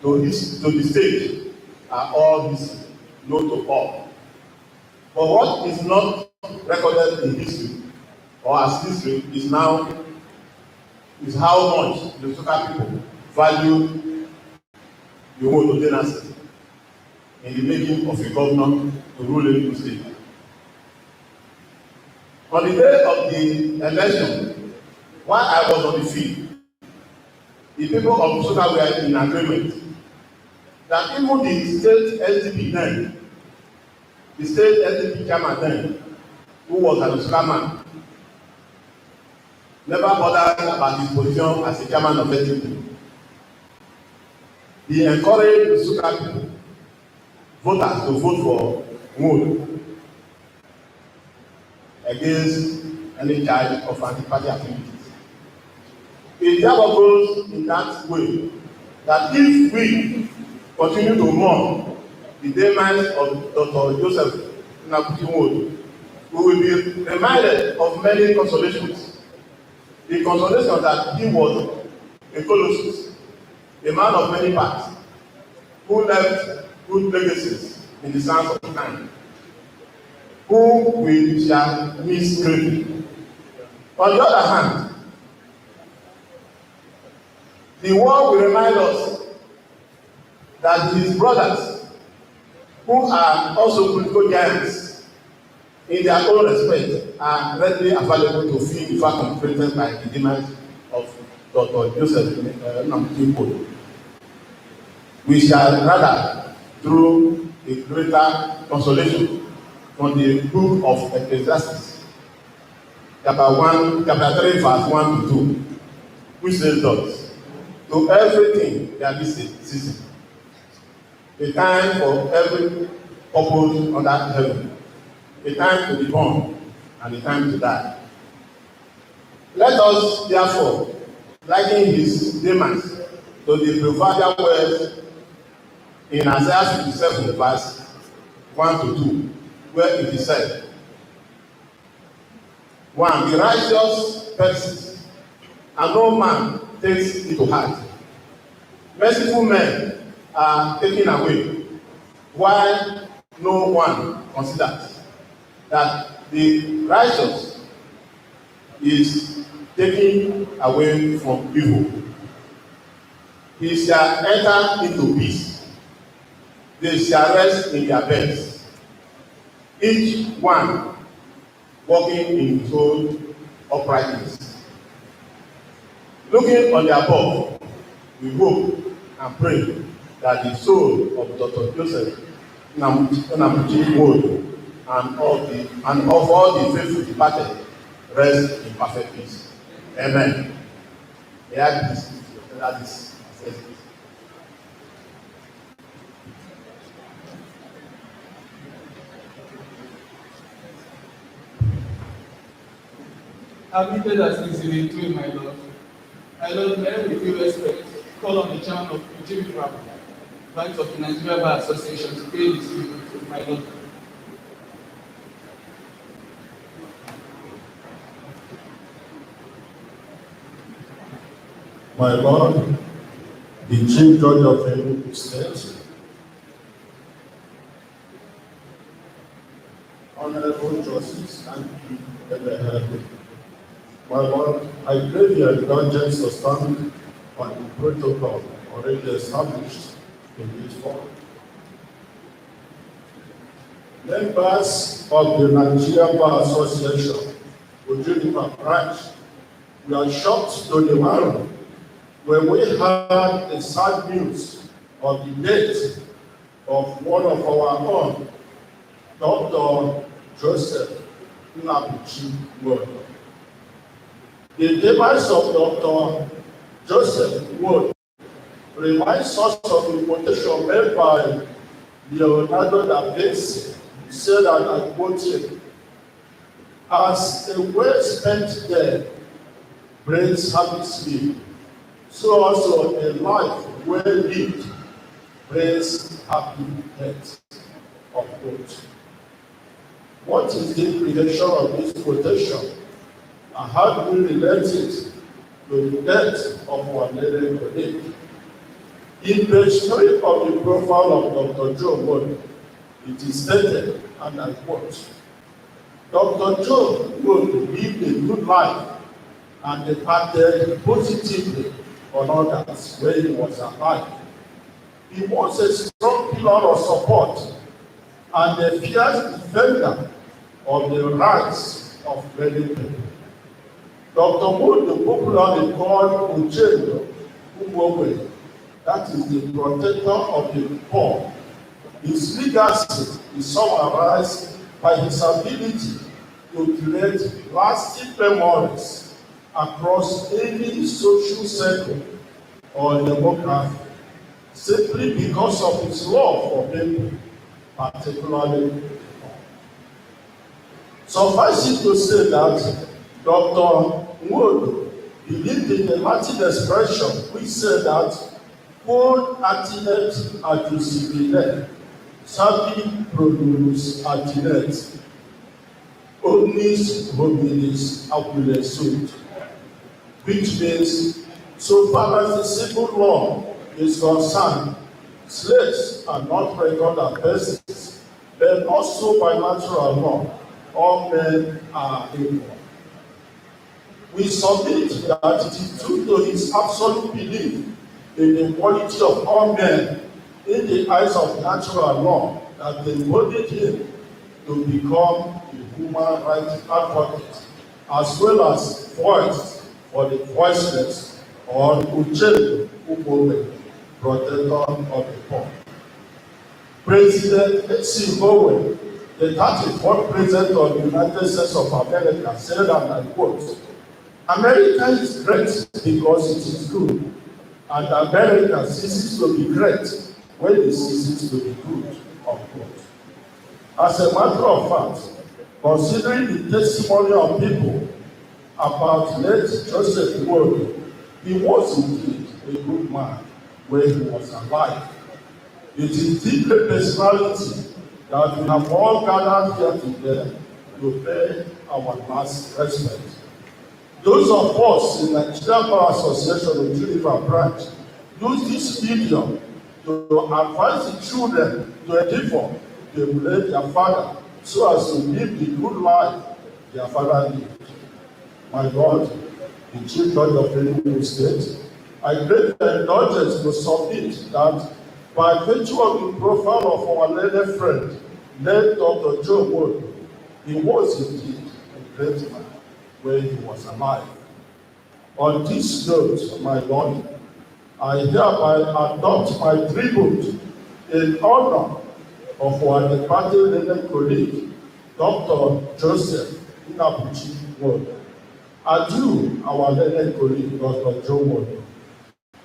to the stage are all this known to all. But what is not recorded in history or as history is how much the Osuka people value the Nwodo dynasty in the making of a governor to rule Enugu State. On the day of the election, while I was on the field, the people of Nwodo were in agreement that even the state SDP then, the state SDP chairman then, who was an Oscaman, never bothered about his position as a chairman of SDP. He encouraged the Suka people, voters to vote for Nwodo against any charge of anti-party activities. It therefore goes in that way that if we continue to mourn the demise of Dr. Joseph Nnabuchi, we will be reminded of many consolations. The consolation that he was a colossus, a man of many parts, who left good legacies in the sands of time, whom we shall miss greatly. On the other hand, the world will remind us that his brothers, who are also political giants in their own respect, are readily available to feel the fact confronted by the demands of Dr. Joseph Nnabuchi. We shall rather, through a greater consolation from the book of Ecclesiastes, chapter 3, verse 1 to 2, which says thus: to everything there is a season, a time for every purpose under heaven, a time to be born and a time to die. Let us therefore liken his demands to the proverbial words in Isaiah 57, verse 1 to 2, where it is said, 1. The righteous perishes, and no man takes it to heart. Merciful men are taken away, while no one considers that the righteous is taken away from evil. He shall enter into peace. They shall rest in their beds, each one walking in his own uprightness. Looking on the above, we hope and pray that the soul of Dr. Joseph Nnabuchi and of all the faithful departed rest in perfect peace. Amen. That is Admitted as easily to my Lord. My Lord, may with due respect call on the chairman of INCOMPARABLE, Bank of the Nigeria Bar Association, to pay his tribute to my Lord. My Lord, the Chief Judge of Enugu State, Honorable Justice, and my Lord, I crave your indulgence to stand on the protocol already established in this form. Members of the Nigeria Bar Association, Ojunipa branch, we are shocked to the marrow when we heard the sad news of the death of one of our own, Dr. Joseph Nnabuchi. The demise of Dr. Joseph Nwodo reminds us of the quotation made by Leonardo da Vinci, who said, and I quote him, "As a well-spent day brings happy sleep, so also a life well lived brings happy death." Of quote. What is the implication of this quotation? And how do we relate it to the death of our lady colleague? In page 3 of the profile of Dr. Joe Nwodo, it is stated, and I quote, Dr. Joe Nwodo lived a good life and impacted positively on others when he was alive. He was a strong pillar of support and a fierce defender of the rights of many people. Dr. Nwodo, popularly called Uchendo Umogwe, that is the protector of the poor. His legacy is summarized by his ability to create lasting memories across any social circle or demography, simply because of his love for people, particularly the poor. Suffice it to say that Dr. Nwodo believed in the Latin expression which said that quod attinet adducibile, sabi produs attinet, omnis hominis acule sunt, which means, so far as the civil law is concerned, slaves are not recorded as persons, but also by natural law, all men are equal. We submit that it is due to his absolute belief in the equality of all men in the eyes of natural law that embodied him to become a human rights advocate, as well as voice for the voiceless, or Uchelu Ubowe, protector of the poor. President H.C. Bowen, the 34th President of the United States of America, said, and I quote, "America is great because it is good, and America ceases to be great when it ceases to be good." Unquote. As a matter of fact, considering the testimony of people about late Joseph Nwodo, he was indeed a good man when he was alive. It is this personality that we have all gathered here today to pay our last respect. Those of us in the Nigerian Bar Association of Juniper Branch use this medium to advise the children to endeavor to emulate their father so as to live the good life their father lived. My God, the Chief Judge of Enugu State, I crave the indulgence to submit that by virtue of the profile of our learned friend, late Dr. Joe Wood, he was indeed a great man when he was alive. On this note, my Lord, I hereby adopt my tribute in honor of our departed learned colleague, Dr. Joseph Nnabuchi Wood. Adieu, our learned colleague, Dr. Joe Wood.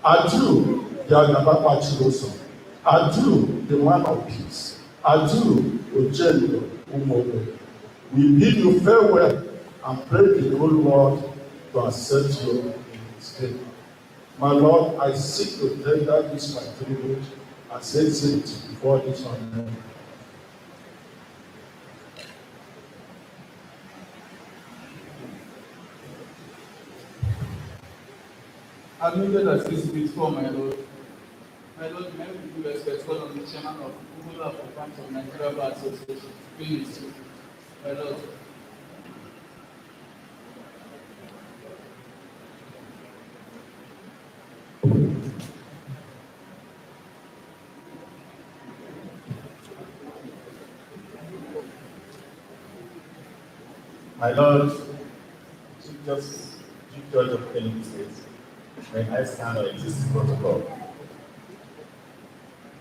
Adieu, the Nnabuchi Chiroso. Adieu, the man of peace. Adieu, Uchendu Umobe. We bid you farewell and pray the good Lord to accept you in his favor. My Lord, I seek to tender this my tribute and sense it before this honor. Admitted as this before, my Lord. My Lord, may we give respect on the chairman of Nwodo of Bank of Nigeria Bar Association. Please, my Lord. My Lord, Chief Judge of Enugu State, may I stand on existing protocol.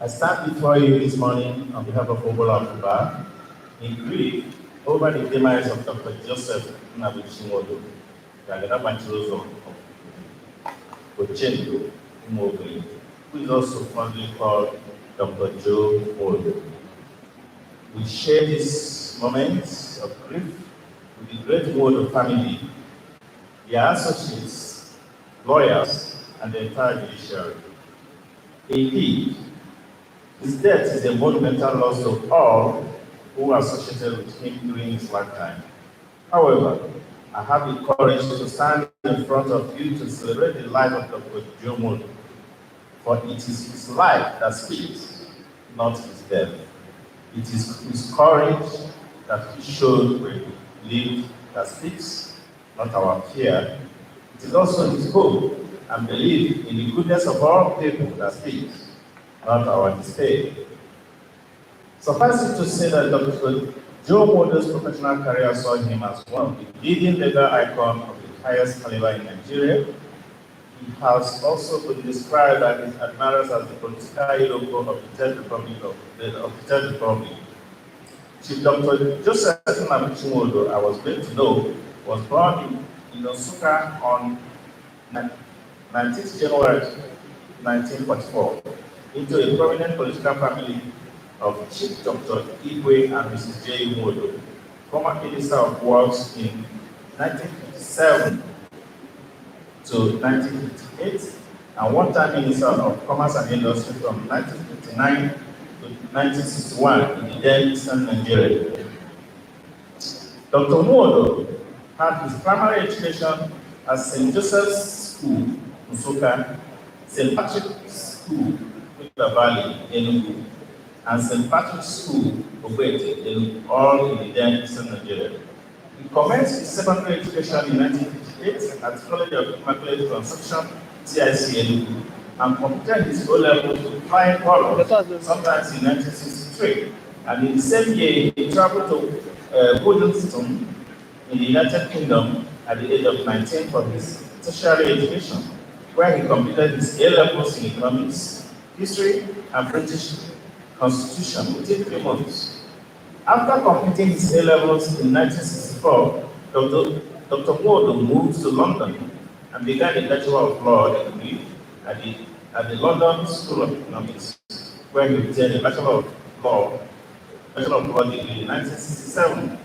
I stand before you this morning on behalf of Obola Akuba in grief over the demise of Dr. Joseph Nnabuchi Nwodo, the Nnabuchi of Uchendu Umobe, who is also fondly called Dr. Joe Nwodo. We share this moment of grief with the great Nwodo family, their associates, lawyers, and the entire judiciary. Indeed, his death is a monumental loss to all who are associated with him during his lifetime. However, I have the courage to stand in front of you to celebrate the life of Dr. Joe Nwodo, for it is his life that speaks, not his death. It is his courage that he showed when he lived that speaks, not our fear. It is also his hope and belief in the goodness of all people that speaks, not our despair. Suffice it to say that Dr. Joe Nwodo's professional career saw him as one of the leading legal icons of the highest caliber in Nigeria. He has also been described by his admirers as the political hero of the Third Republic Chief Dr. Joseph Nnabuchi, I was glad to know, was born in Nsukka on 19th January 1944 into a prominent political family of Chief Dr. Igwe and Mrs. J. Nwodo, former Minister of Works in 1957 to 1958, and one-time Minister of Commerce and Industry from 1959 to 1961 in the then Eastern Nigeria. Dr. Nwodo had his primary education at St. Joseph's School, Nsukka, St. Patrick's School, River Valley, Enugu, and St. Patrick's School, Ogbete, Enugu, all in the then Eastern Nigeria. He commenced his secondary education in 1958 at College of Immaculate Conception, TIC, Enugu, and completed his O-level with flying colors, sometimes in 1963. And in the same year, he traveled to Boston in the United Kingdom at the age of 19 for his tertiary education, where he completed his A-levels in economics, history, and British Constitution within 3 months. After completing his A-levels in 1964, Dr. Nwodo moved to London and began a Bachelor of Law degree at the London School of Economics, where he obtained a Bachelor of Law degree in 1967,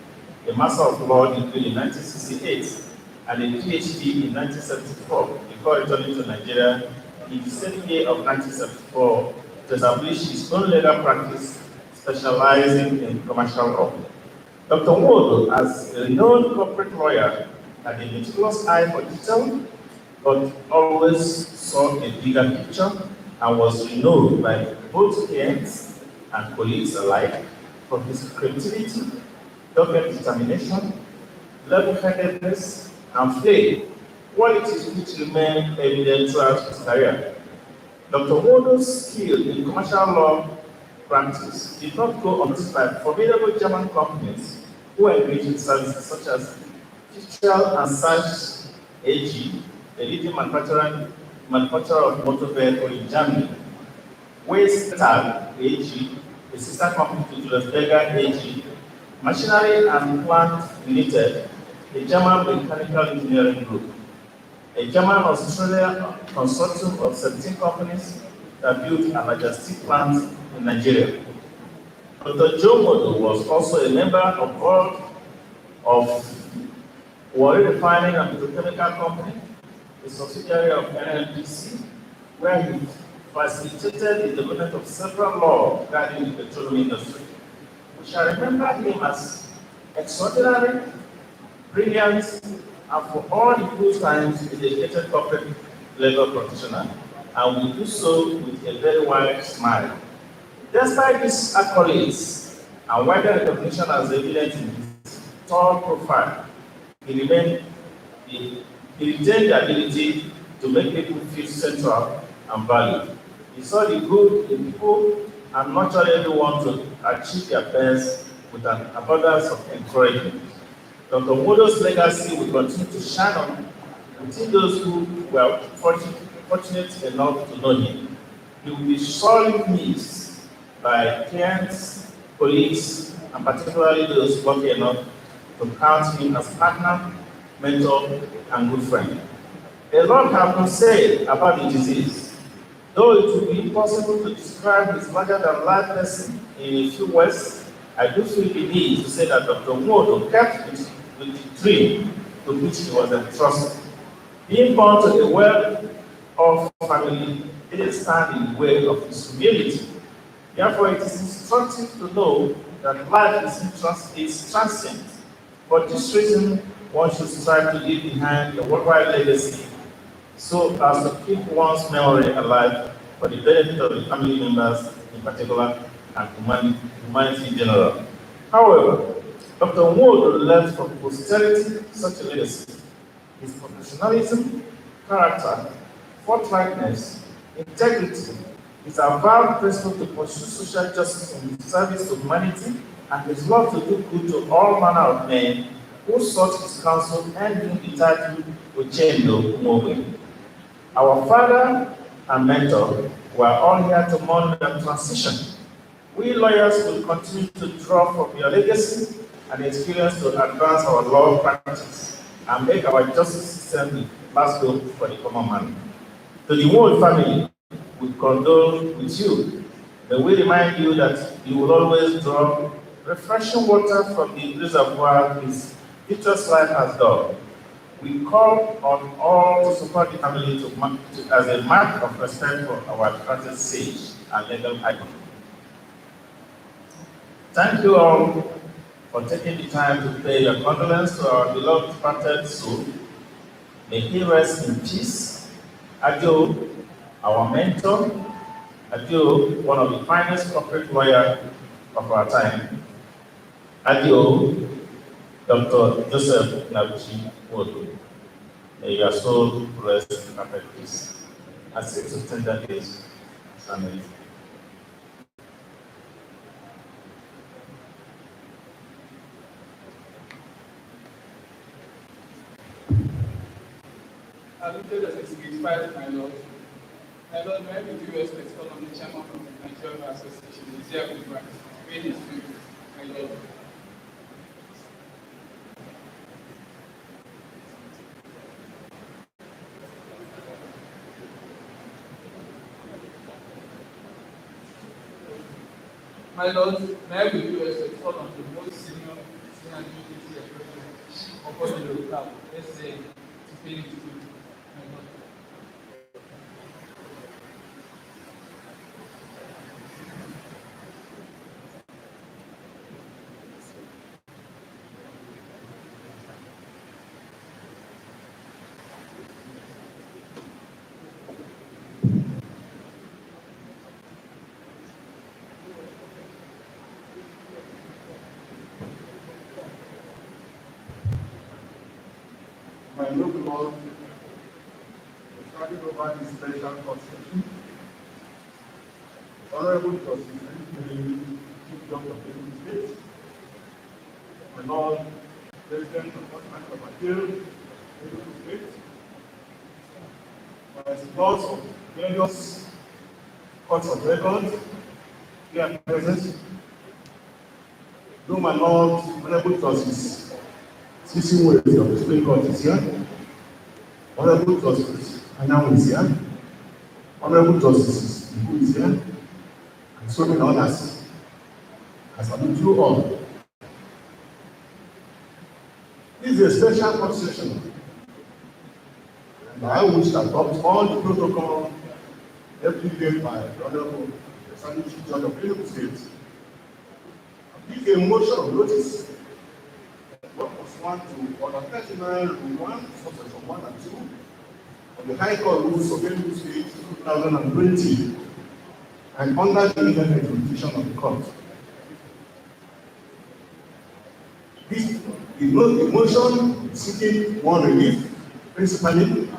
a Master of Law degree in 1968, and a PhD in 1974, before returning to Nigeria in the same year of 1974 to establish his own legal practice specializing in commercial law. Dr. Nwodo, as a renowned corporate lawyer, had a meticulous eye for detail, but always saw a bigger picture and was renowned by both clients and colleagues alike for his creativity, dogged determination, level-headedness, and faith, qualities which remain evident throughout his career. Dr. Nwodo's skill in commercial law practice did not go unnoticed by formidable German companies who engaged in services such as Fischl and Sachs AG, a leading manufacturer of motor vehicles in Germany, Weisstag AG, a sister company to Julius Berger AG, Machinery and Plant Limited, a German mechanical engineering group, a German-Australia consortium of 17 companies that built a majestic plant in Nigeria. Dr. Joe Nwodo was also a member of the board of Warri Refining and Petrochemical Company, a subsidiary of NNPC, where he facilitated the development of several laws regarding the petroleum industry. We shall remember him as extraordinary, brilliant, and for all the good times, a dedicated corporate legal practitioner, and we do so with a very wide smile. Despite these accolades and wider recognition as evident in his tall profile, he retained the ability to make people feel central and valued. He saw the good in people and nurtured everyone to achieve their best with an abundance of encouragement. Dr. Nwodo's legacy will continue to shine on within those who were fortunate enough to know him. He will be sorely missed by clients, colleagues, and particularly those lucky enough to count him as partner, mentor, and good friend. A lot has been said about the disease, though it would be impossible to describe his larger-than-life person in a few words. I do feel the need to say that Dr. Nwodo kept with the dream to which he was entrusted. Being born to a well-off family didn't stand in the way of his humility. Therefore, it is instructive to know that life is transient. For this reason, one should strive to leave behind a worldwide legacy so as to keep one's memory alive for the benefit of the family members in particular and humanity in general. However, Dr. Nwodo left for posterity such a legacy. His professionalism, character, forthrightness, integrity, his avowed principle to pursue social justice in his service to humanity, and his love to do good to all manner of men who sought his counsel and him the title Uchendo Umowe. Our father and mentor were all here to mourn the transition. We lawyers will continue to draw from your legacy and experience to advance our law practice and make our justice system lasting for the common man. To the Nwodo family, we condole with you, but we remind you that you will always draw refreshing water from the reservoir his future life has done. We call on all to support the family as a mark of respect for our departed sage and legal icon. Thank you all for taking the time to pay your condolence to our beloved departed soul. May he rest in peace. Adio, our mentor. Adio, one of the finest corporate lawyers of our time. Adio, Dr. Joseph Nnabuchi Nwodo. May your soul rest in perfect peace. As it is tender days. Amen. I've been told as signified, my Lord. My Lord, may I be due respect call on the chairman of the Nigerian Association, the Zia Branch, may his food, my Lord. My Lord, may I be due respect call on the most senior duty upon the local, let's say, to pay his food. My noble Lord, presiding over this special constitution, Honorable Justice Chief Judge of the State, my Lord, President of the Bank of Appeal, State, my lords of various courts of record, here present, though my Lord, Honorable Justice Sisi Nwodo of the Supreme Court is here. Honorable Justice Anyanwu is here. Honorable Justice Ibu is here. And so many others. As I been through all. This is a special constitution. And I wish to adopt all the protocol every day by the Honorable Chief Judge of the State. Give a motion of notice. What was 1 to order 39 rule 1, section 1 and 2 of the High Court Rules of Enugu State 2020 and under the immediate jurisdiction of the court. This is not the motion seeking one relief, principally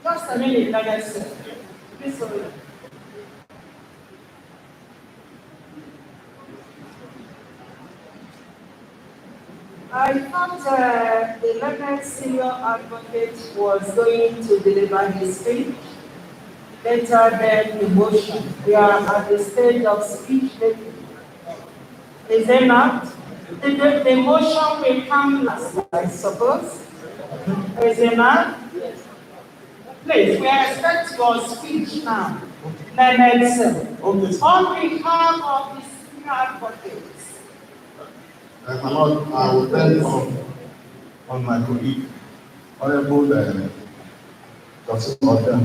Just a minute, like I said. Please hold on. I thought the learned senior advocate was going to deliver his speech. Later then emotion. We are at the stage of speech making. Is there not? The motion will come last, I suppose. Is there not? Please, we expect your speech now. On behalf of the senior advocates. My Lord, I will thank on my colleague, Honorable Justice Order,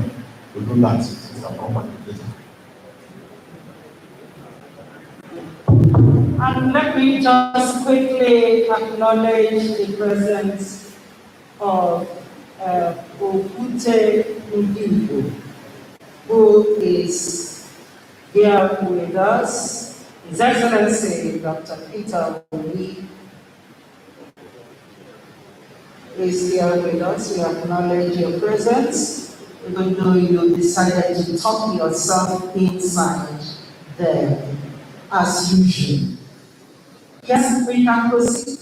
to do that. It's a common. And let me just quickly acknowledge the presence of Okute Nwodo, who is here with us. His Excellency Dr. Peter Obi is here with us. We acknowledge your presence. even though you decided to tuck yourself inside there as usual. Yes, we can proceed.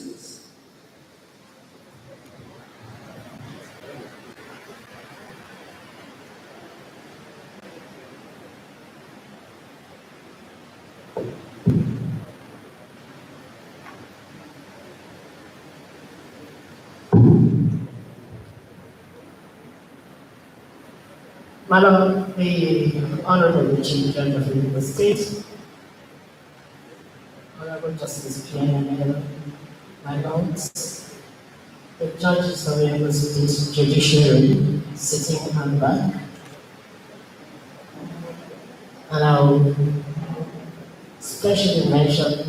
Madam, the Honorable Chief Judge of the State, Honorable Justice Pierre, my lords, the judges of the State Judiciary sitting on the back, and I'll specially mention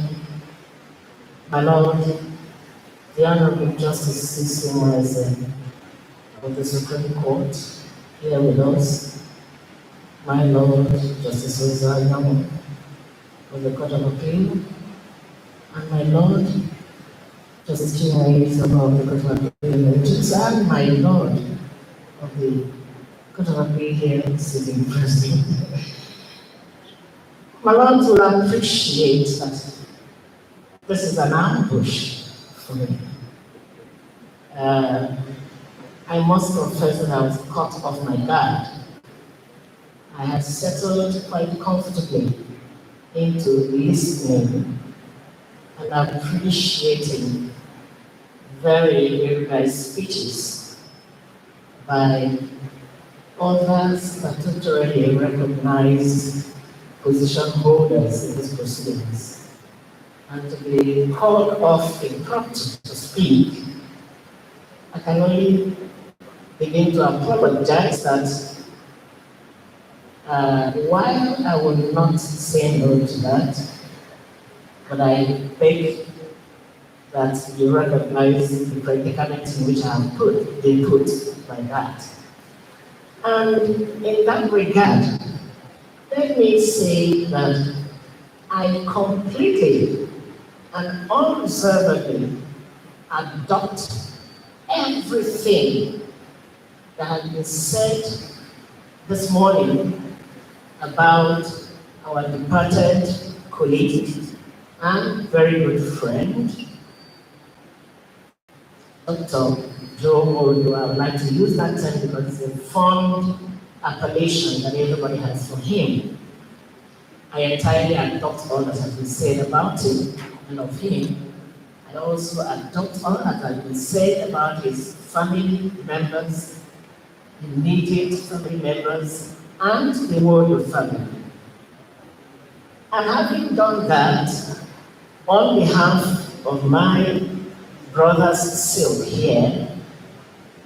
my lord, the Honorable Justice Cecil of the Supreme Court, here with us, my Lord Justice Ozayamo of the Court of Appeal, and my Lord Justice Chinai of the Court of Appeal, and my Lord of the Court of Appeal here sitting present. My Lords will appreciate that this is an ambush for me. I must confess that I was caught off my guard. I had settled quite comfortably into listening and appreciating very nice speeches by others statutorily recognized position holders in these proceedings. And to be called off impromptu to speak, I can only begin to apologize that while I will not say no to that, but I beg that you recognize the predicament in which I have been put by that. And in that regard, let me say that I completely and unreservedly adopt everything that has been said this morning about our departed colleague and very good friend, Dr. Joe Nwodo. I would like to use that term because it's a fond appellation that everybody has for him. I entirely adopt all that has been said about him and of him. I also adopt all that has been said about his family members, immediate family members, and the Nwodo family. And having done that, on behalf of my brothers still here,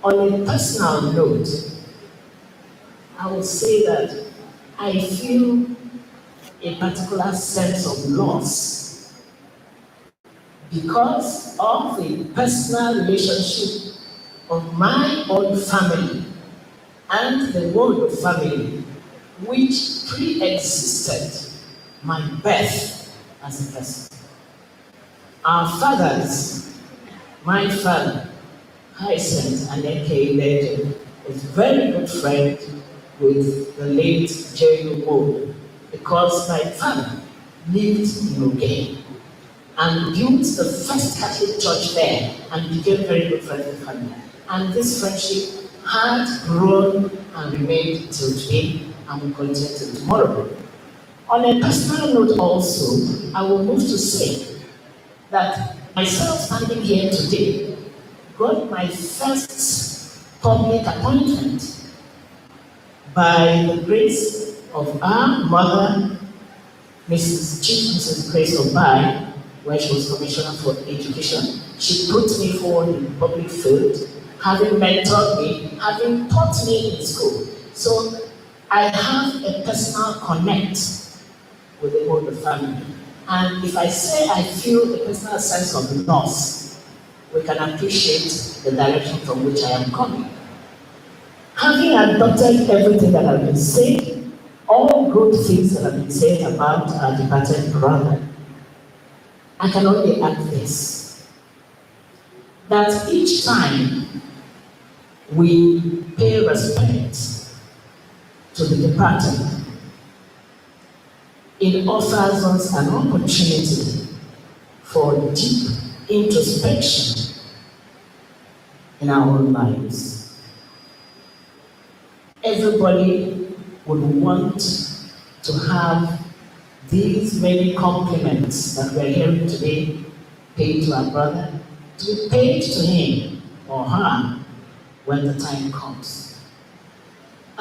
on a personal note, I would say that I feel a particular sense of loss because of the personal relationship of my own family and the Nwodo family, which pre-existed my birth as a person. Our fathers, my father, Hyacinth and Eke Legend, was very good friend with the late Jerry Nwodo because my father lived in Oge and built the first Catholic church there and became very good friends with family. And this friendship had grown and remained till today and will continue till tomorrow. On a personal note also, I will move to say that myself standing here today got my first public appointment by the grace of our mother, Mrs. Grace Obai, when she was Commissioner for Education. She put me forward in the public field, having mentored me, having taught me in school. So I have a personal connect with the Nwodo family. And if I say I feel a personal sense of loss, we can appreciate the direction from which I am coming. Having adopted everything that has been said, all good things that have been said about our departed brother, I can only add this, that each time we pay respect to the departed. It offers us an opportunity for deep introspection in our own lives. Everybody would want to have these many compliments that we're hearing today paid to our brother, to be paid to him or her when the time comes.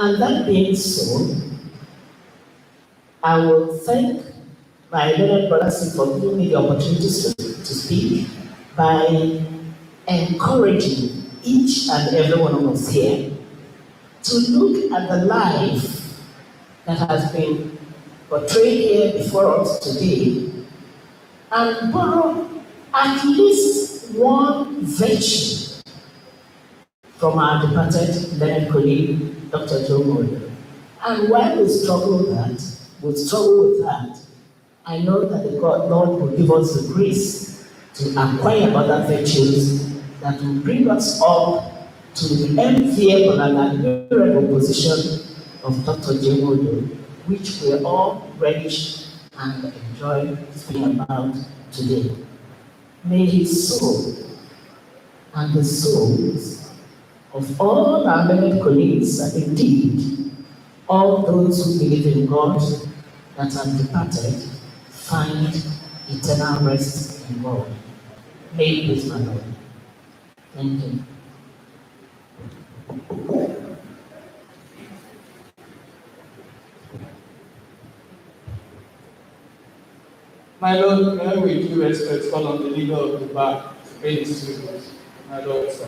And that being so, I will thank my learned brothers for giving me the opportunity to speak by encouraging each and every one of us here to look at the life that has been portrayed here before us today and borrow at least one virtue from our departed learned colleague, Dr. Nwodo. And while we struggle with that, I know that the Lord will give us the grace to acquire other virtues that will bring us up to the enviable and admirable position of Dr. Nwodo, which we all relish and enjoy speaking about today. May his soul and the souls of all our learned colleagues, and indeed all those who believe in God that have departed, find eternal rest in God. May it please my Lord. Thank you. My Lord, may I with due respect call on the leader of the bar to pay his tribute. My Lord, sir.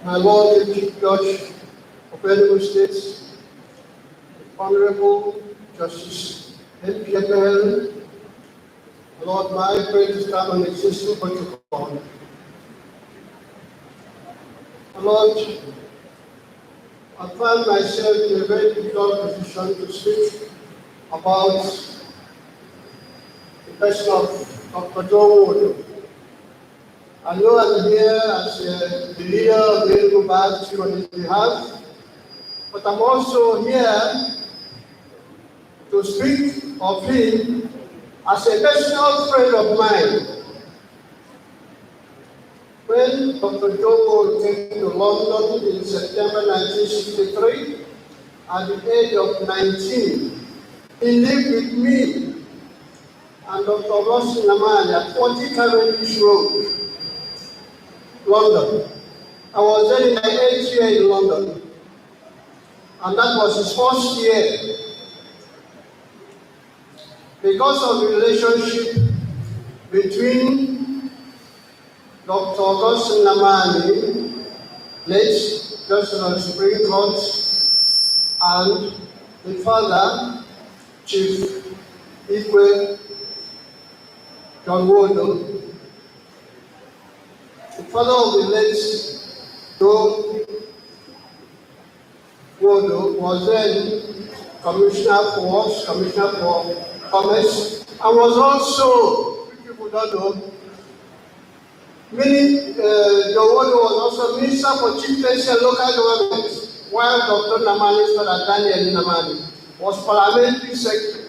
My Lord, the Chief Judge of Enugu State, Honorable Justice NPFL, Lord, my praise is come on existing protocol. Lord, I find myself in a very difficult position to speak about the person of Dr. Nwodo. I know I'm here as the leader of the Enugu Bar on his behalf, but I'm also here to speak of him as a personal friend of mine. When Dr. Nwodo came to London in September 1963, at the age of 19, he lived with me and Dr. Nnambuchi at 40 Cavendish Road, London. I was then in my 8th year in London, and that was his first year. Because of the relationship between Dr. Nnambuchi, late Justice of the Supreme Court, and the father, Chief Igwe John Nwodo, the father of the late Joe Nwodo was then Commissioner for Commerce, and was also, if people don't know, Joe Nwodo was also Minister for Chief Policy and Local Government, while Dr. Nnambuchi's father, Daniel Nnambuchi, was Parliamentary Secretary.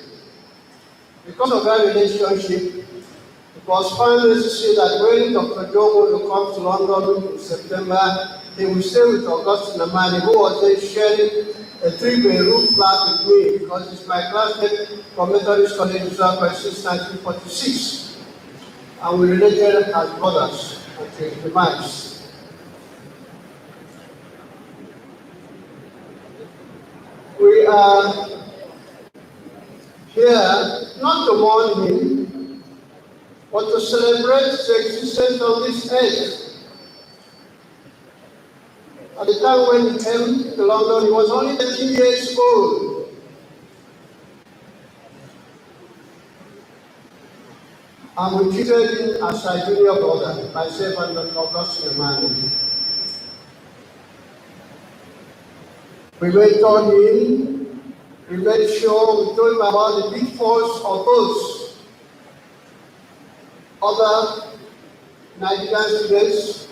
Because of that relationship, it was found necessary that when Dr. Nwodo comes to London in September, he will stay with Augustine Nnambuchi, who was then sharing a 3-bedroom flat with me, because he's my classmate from Methodist College since 1946. And we related as brothers until his demise. We are here not to mourn him, but to celebrate the existence of this earth. At the time when he came to London, he was only 13 years old. and we treated him as a junior brother, myself and Dr. Augustine Emmanuel. We mentored him, we made sure we told him about the pitfalls of those other Nigerian students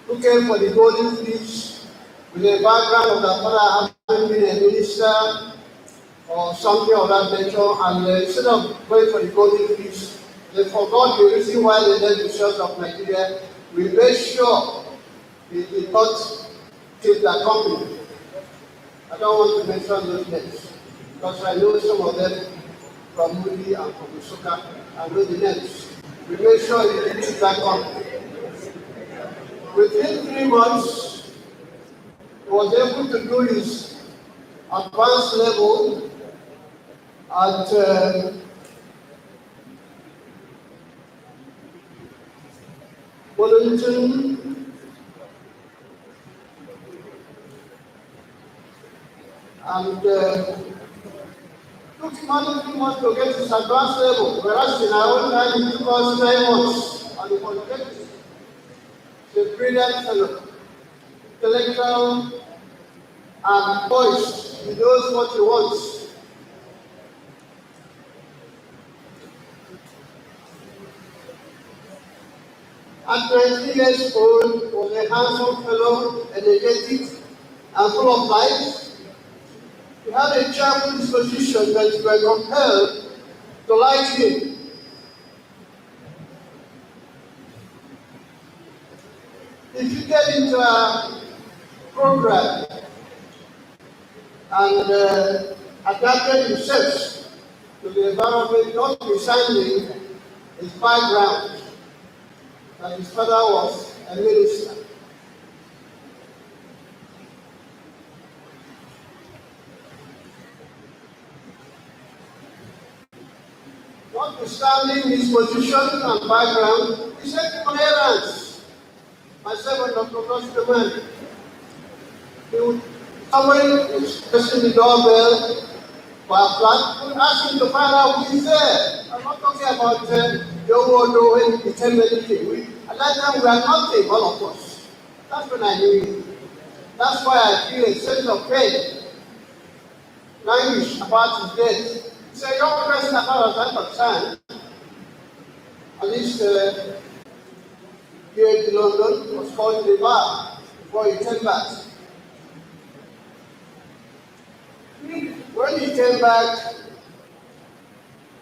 who came for the golden fleece with a background of their father having been a minister or something of that nature, and instead of going for the golden fleece, they forgot the reason why they left the shores of Nigeria. We made sure they did not take their company. I don't want to mention those names because I know some of them from Moody and from Usuka. I know the names. We made sure they didn't take that company. Within 3 months, he was able to do his advanced level at Wellington, and took him only 3 months to get his advanced level, whereas in our own time it took us 9 months, and he was getting a brilliant fellow, intellectual and poised. He knows what he wants. At 20 years old, he was a handsome fellow, energetic, and full of life. He had a cheerful disposition that you were compelled to like him. If you get into a program and adapted yourself to the environment, notwithstanding his background, that his father was a minister. Notwithstanding his position and background, he said coherence. Myself and Dr. Augustine, he would somebody is pressing the doorbell for a flat, would ask him to find out who is there. I'm not talking about Nwodo when he became anything. At that time we are nothing, all of us. That's when I knew him. That's why I feel a sense of pain, languish about his death. He's a young person as far as I'm concerned. At least here in London, was called the bar before he came back. When he came back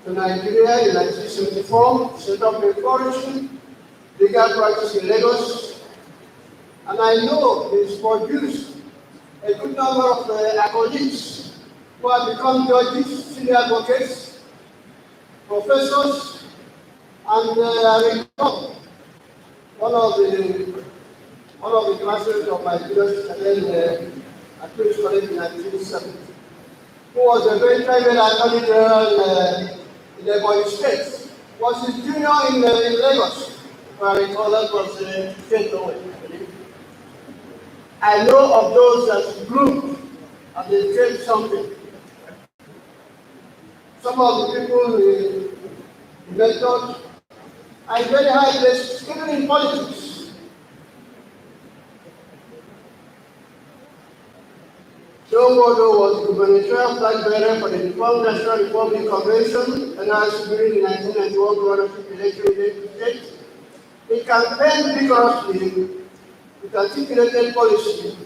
to Nigeria in 1974, he set up a flourishing legal practice in Lagos, and I know he's produced a good number of accolades who have become judges, senior advocates, professors, and one of the classes of my students attended at Queen's College in 1970, who was a very private attorney general in the Ebonyi State, was his junior in Lagos. If I recall, that was State Owen. I know of those that grew and they became something. Some of the people he mentored are very high places, even in politics. Nwodo was gubernatorial flag bearer for the Deformed National Republic Convention, announced during the 1991 governorship election in Lagos State. He campaigned vigorously with articulated policy.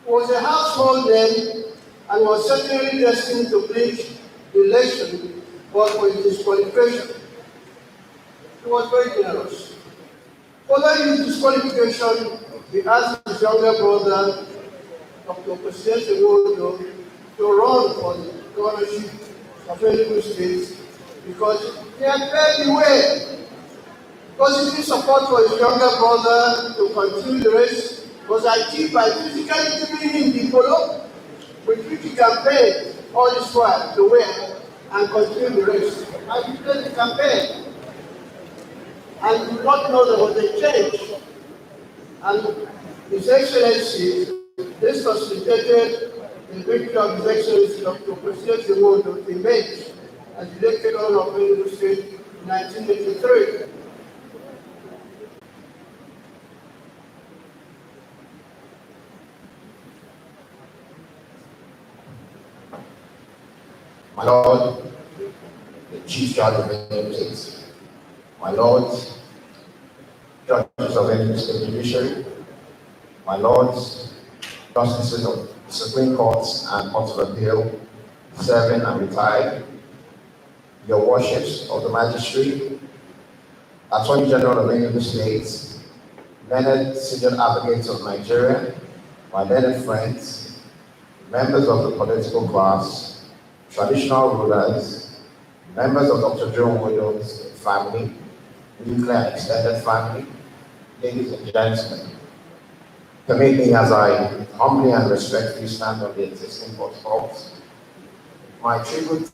He was a household name and was certainly destined to clinch the election, but for his disqualification. He was very generous. Following his disqualification, he asked his younger brother, Dr. Nwodo, to run for the governorship of Enugu State because he had cleared the way. Positive support for his younger brother to continue the race was achieved by physically giving him the polo with which he campaigned all this while to wear and continue the race. And he played the campaign. And you not know there was a change. And His Excellency, this facilitated the victory of His Excellency Dr. Nwodo to emerge as the elected governor of Enugu State 1983. My Lord, the Chief Judge of Enugu State, my Lord, Judges of Enugu State Judiciary, my Lords, Justices of the Supreme Courts and Courts of Appeal, serving and retired, your worships of the Magistracy, Attorney General of Enugu State, learned senior advocates of Nigeria, my learned friends, members of the political class, traditional rulers, members of Dr. Nwodo's family, nuclear extended family, ladies and gentlemen, permit me as I humbly and respectfully stand on the existing protocols, my tribute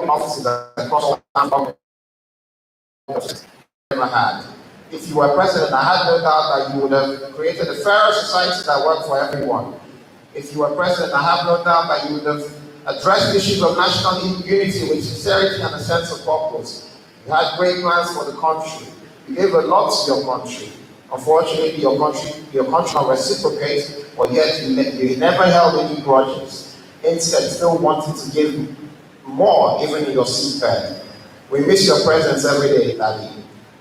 offices across the never had. If you were president, I had no doubt that you would have created a fairer society that worked for everyone. If you were president, I have no doubt that you would have addressed issues of national unity with sincerity and a sense of purpose. You had great plans for the country. You gave a lot to your country. Unfortunately, your country reciprocates, but yet you never held any grudges. Instead, still wanted to give more, even in your seatbelt. We miss your presence every day, Daddy.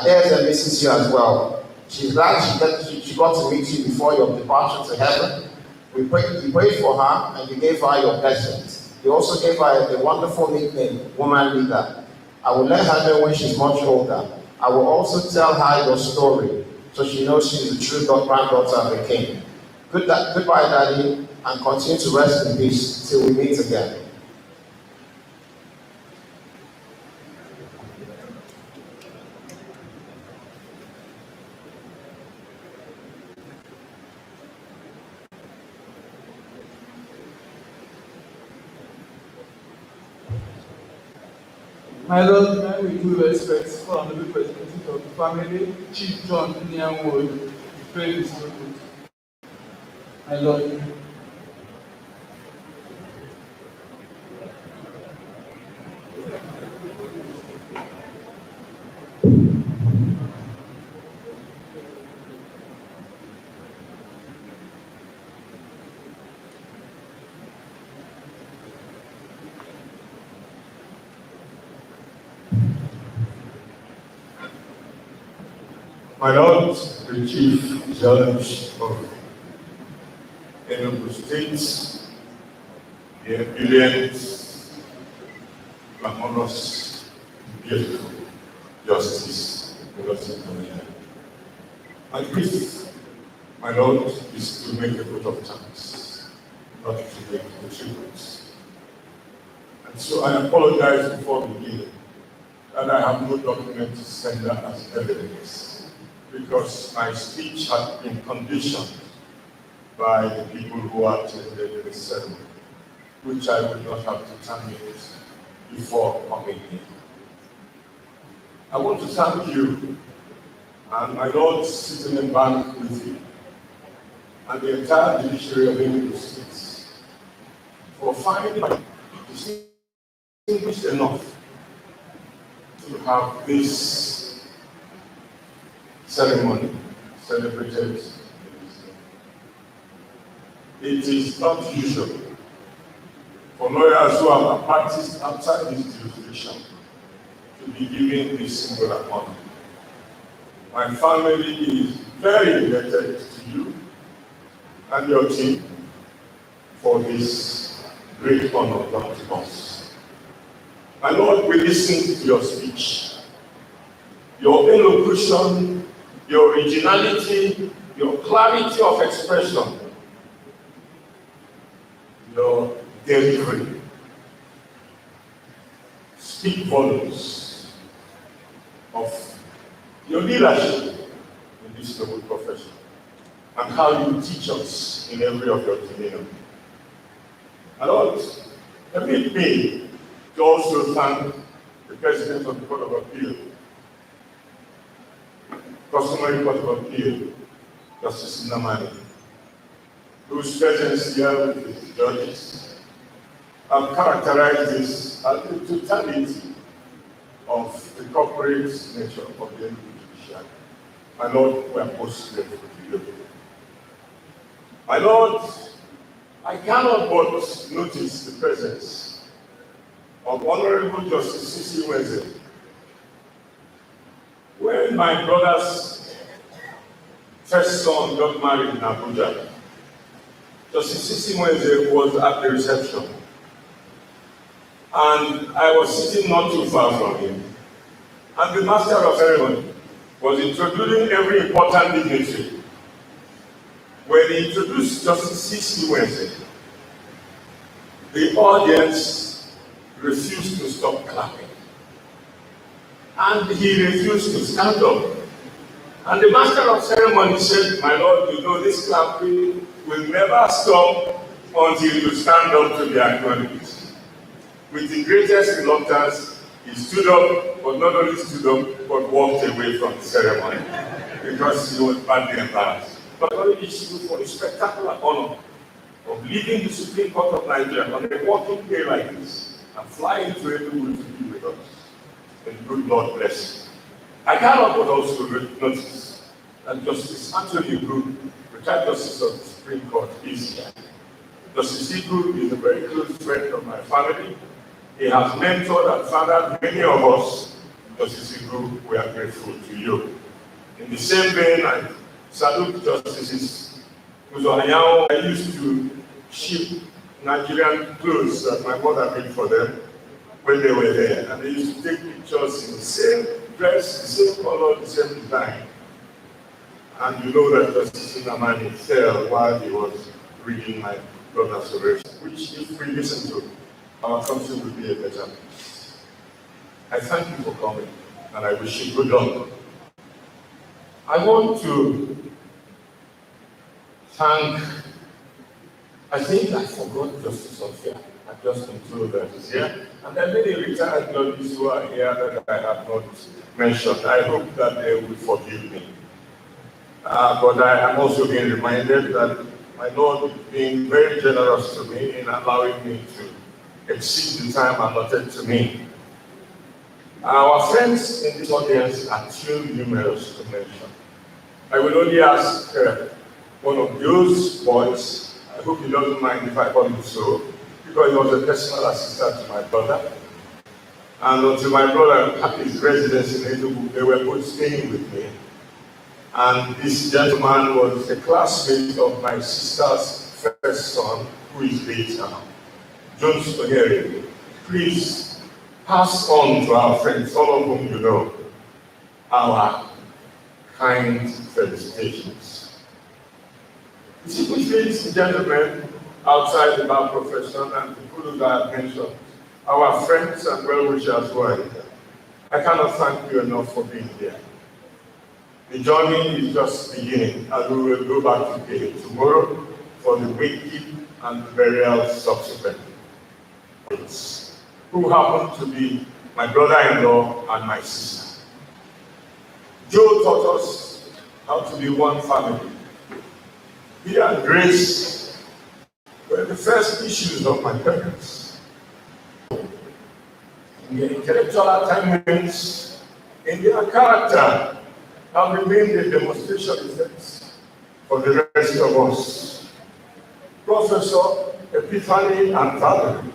There's misses you as well. She's glad she got to meet you before your departure to heaven. You prayed for her and you gave her your blessings. You also gave her a wonderful nickname, Woman Leader. I will let her know when she's much older. I will also tell her your story so she knows she's a true granddaughter of the King. Goodbye, Daddy, and continue to rest in peace till we meet again. My Lord, I with due respect for the representative of the family, Chief John Nwodo, pray this moment. My Lord. My Lord, the Chief Judge of Enugu State, the brilliant, glamorous, beautiful Justice Nwodo. My wish, my Lord, is to make a vote of thanks, not to make a tribute. And so I apologize before we begin that I have no document to send that as evidence, because my speech had been conditioned by the people who attended the ceremony, which I would not have determined before coming in. I want to thank you and my Lord sitting in bank with you and the entire judiciary of Enugu State for finding distinguished enough to have this ceremony celebrated. It is not usual for lawyers who have practiced outside this jurisdiction to be given this singular honor. My family is very indebted to you and your team for this great honor done to us. My Lord, we listened to your speech, your elocution, your originality, your clarity of expression, your delivery. Speak volumes of your leadership in this noble profession and how you teach us in every of your dominion. My Lord, permit me to also thank the President of the Court of Appeal, Customary Court of Appeal, Justice Nnamani, whose presence here with his judges have characterized this as the totality of the corporate nature of the judiciary. My Lord, we are most grateful to you. My Lord, I cannot but notice the presence of Honorable Justice Sisi Weze. When my brother's first son got married in Abuja, Justice Sisi Weze was at the reception. And I was sitting not too far from him. And the master of ceremony was introducing every important dignitary. When he introduced Justice Sisi Weze, the audience refused to stop clapping. And he refused to stand up. And the master of ceremony said, "My Lord, you know this clapping will never stop until you stand up to be acknowledged." With the greatest reluctance, he stood up, but not only stood up, but walked away from the ceremony because he was badly embarrassed. But only issue for the spectacular honor of leading the Supreme Court of Nigeria on a working day like this and flying to Enugu to be with us. And good Lord bless you. I cannot but also notice that Justice Anthony Group, retired Justice of the Supreme Court, is here. Justice Group is a very close friend of my family. He has mentored and fathered many of us. Justice Group, we are grateful to you. In the same vein, I salute Justices Uzohanyao. I used to ship Nigerian clothes that my mother made for them when they were there. And they used to take pictures in the same dress, the same color, the same design. And you know that Justice Nnamani fell while he was reading my brother's oration, which if we listen to, our country will be a better place. I thank you for coming, and I wish you good luck. I want to thank, I think I forgot Justice Sophia. I've just been told that he's here. And there are many retired judges who are here that I have not mentioned. I hope that they will forgive me. But I am also being reminded that my Lord is being very generous to me in allowing me to exceed the time allotted to me. Our friends in this audience are too numerous to mention. I will only ask one of those boys, I hope he doesn't mind if I call him so, because he was a personal assistant to my brother. And until my brother had his residence in Enugu, they were both staying with me. And this gentleman was a classmate of my sister's first son, who is late now. Jones Ohere, please pass on to our friends, all of whom you know, our kind felicitations. Ladies and gentlemen, outside the bar profession and people who I have mentioned, our friends and well-wishers who are here, I cannot thank you enough for being here. The journey is just beginning, and we will go back to Kenya tomorrow for the wakekeep and the burial subsequent. Who happen to be my brother-in-law and my sister. Joe taught us how to be one family. He and Grace were the first issues of my parents. In their intellectual attainments, in their character, have remained a demonstration effect for the rest of us. Professor Epiphany and Valerie,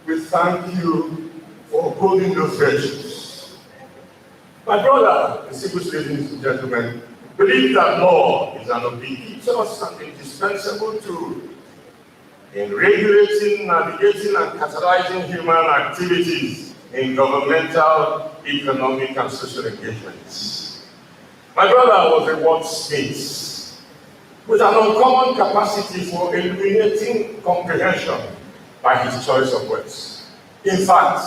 we thank you for upholding those virtues. My brother, distinguished ladies and gentlemen, believe that law is an ubiquitous and indispensable tool in regulating, navigating, and catalyzing human activities in governmental, economic, and social engagements. My brother was a wordsmith with an uncommon capacity for illuminating comprehension by his choice of words. In fact,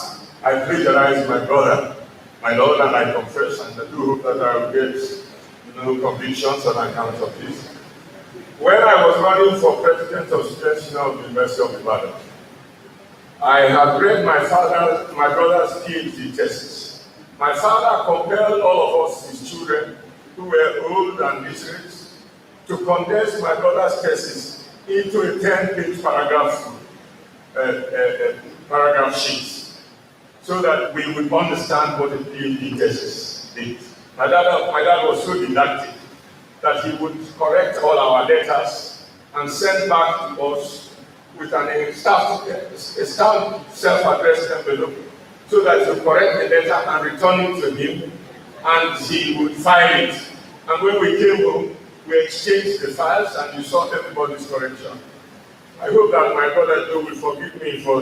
I plagiarized my brother, my Lord, and I confess, and I do hope that I will get convictions on account of this. When I was running for president of Students' Union of the University of Ibadan, I had read my brother's PhD thesis. My father compelled all of us, his children, who were old and literate, to condense my brother's thesis into a 10-page paragraph sheet, so that we would understand what a PhD thesis did. My dad was so didactic that he would correct all our letters and send back to us with a stamped self-addressed envelope, so that he would correct the letter and return it to him, and he would file it. And when we came home, we exchanged the files, and you saw everybody's correction. I hope that my brother Joe will forgive me for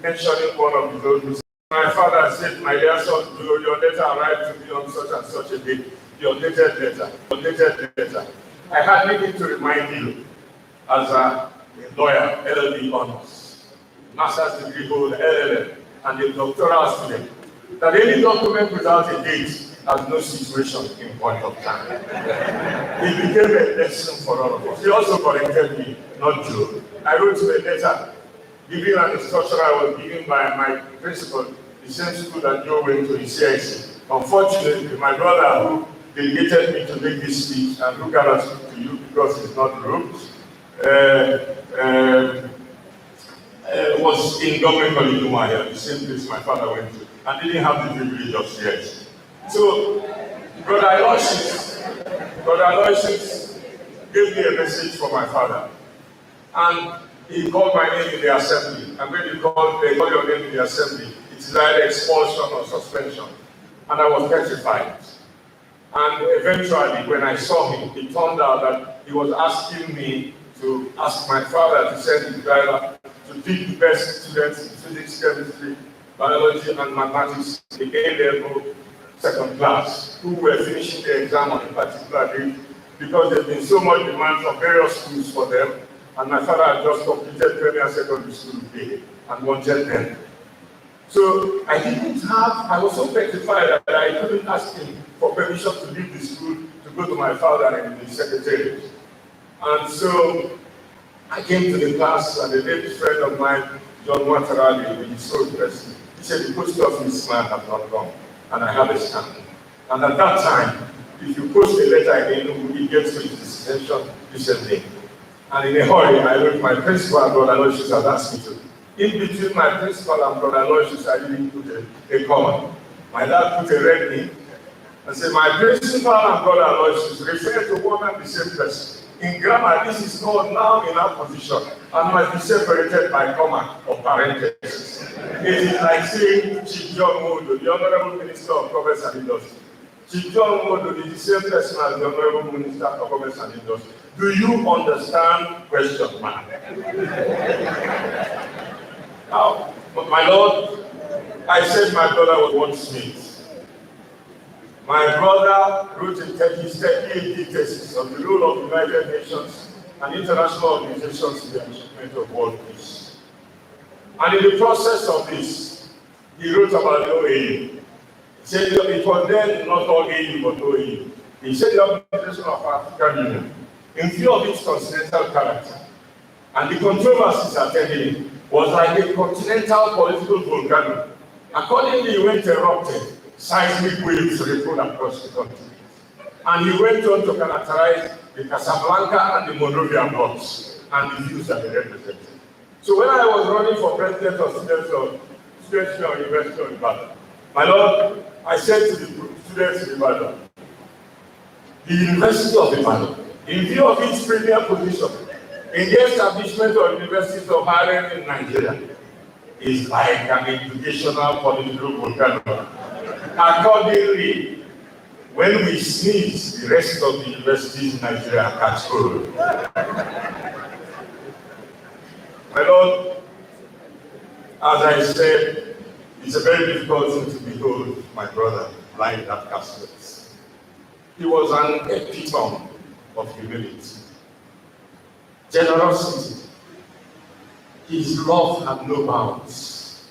mentioning one of his own. My father said, "My dear son, your letter arrived to me on such and such a day. Your dated letter. I had needed to remind you, as a lawyer, LLB honors, master's degree holder, LLM, and a doctoral student, that any document without a date has no situation in point of time." It became a lesson for all of us. He also corrected me, not Joe. I wrote him a letter giving an instruction I was given by my principal, the same school that Joe went to in CIC. Unfortunately, my brother, who delegated me to make this speech and who cannot speak to you because he's not roped, was in government college Umuahia, the same place my father went to, and didn't have the degree just yet. So, Brother Aloysius gave me a message for my father, and he called my name in the assembly. And when they call your name in the assembly, it is either expulsion or suspension. And I was petrified. And eventually, when I saw him, it turned out that he was asking me to ask my father to send his driver to pick the best students in physics, chemistry, biology, and mathematics in the A-level second class, who were finishing the exam on a particular date, because there's been so much demand from various schools for them. And my father had just completed premier secondary school day and wanted them. So I was so petrified that I couldn't ask him for permission to leave the school to go to my father in the secretariat. And so I came to the class, and a lady friend of mine, John Watarali, which is so impressive, he said, "The post office man has not come, and I have a stamp." And at that time, if you post a letter in Enugu, it gets to its destination recently. And in a hurry, I wrote my principal and Brother Aloysius had asked me to. In between my principal and Brother Aloysius, I didn't put a comma. My dad put a red ink and said, "My principal and Brother Aloysius refer to one and the same person. In grammar, this is called noun in our position and must be separated by comma or parenthesis." It is like saying Chief John Nwodo, the Honorable Minister of Commerce and Industry. Chief John Nwodo is the same person as the Honorable Minister of Commerce and Industry. Do you understand? Question mark. Now, my Lord, I said my brother was wordsmith. My brother wrote his PhD thesis on the role of the United Nations and international organizations in the achievement of world peace. And in the process of this, he wrote about the OAU. He said it was then not all AU but OAU. He said the Organization of African Union, in view of its continental character and the controversies attending it, was like a continental political volcano. Accordingly, he went erupted, seismic waves rippled across the country. And he went on to characterize the Casablanca and the Monrovian blocks and the views that they represented. So when I was running for president of Students' University of Ibadan, my Lord, I said to the students in Ibadan, the University of Ibadan, in view of its premier position in the establishment of universities of higher ed in Nigeria, is like an educational political volcano. Accordingly, when we sneeze, the rest of the universities in Nigeria catch cold. My Lord, as I said, it's a very difficult thing to behold my brother lying in that casket. He was an epitome of humility, generosity. His love had no bounds.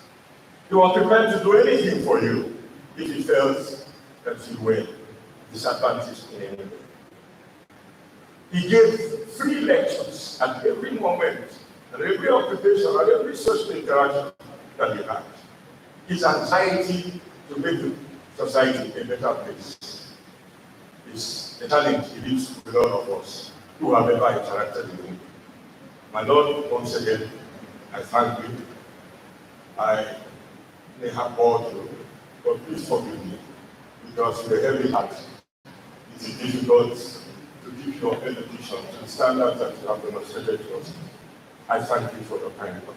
He was prepared to do anything for you if he felt that you were disadvantaged in any way. He gave free lectures at every moment, at every occupation, at every social interaction that he had. His anxiety to make the society a better place is a challenge he leaves with all of us who have ever interacted with him. My Lord, once again, I thank you. I may have bored you, but please forgive me, because you're heavy hearted. It is difficult to keep your benediction to the standards that you have demonstrated to us. I thank you for your kind word.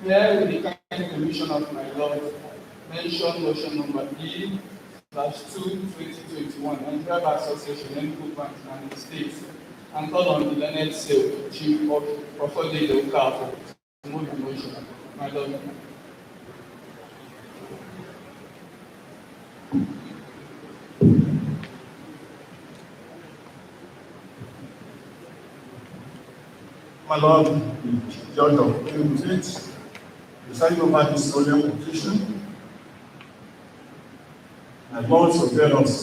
Here with the kind commission of my Lord, mention motion number E/2/2021, Nigeria Bar Association, INCOMPARABLE, and the states, and call on the learned sale, Chief of Professor Okafor, to move the motion. My Lord. My Lord, the Judge of Enugu State, presiding over this solemn occasion, and Lords of Veros,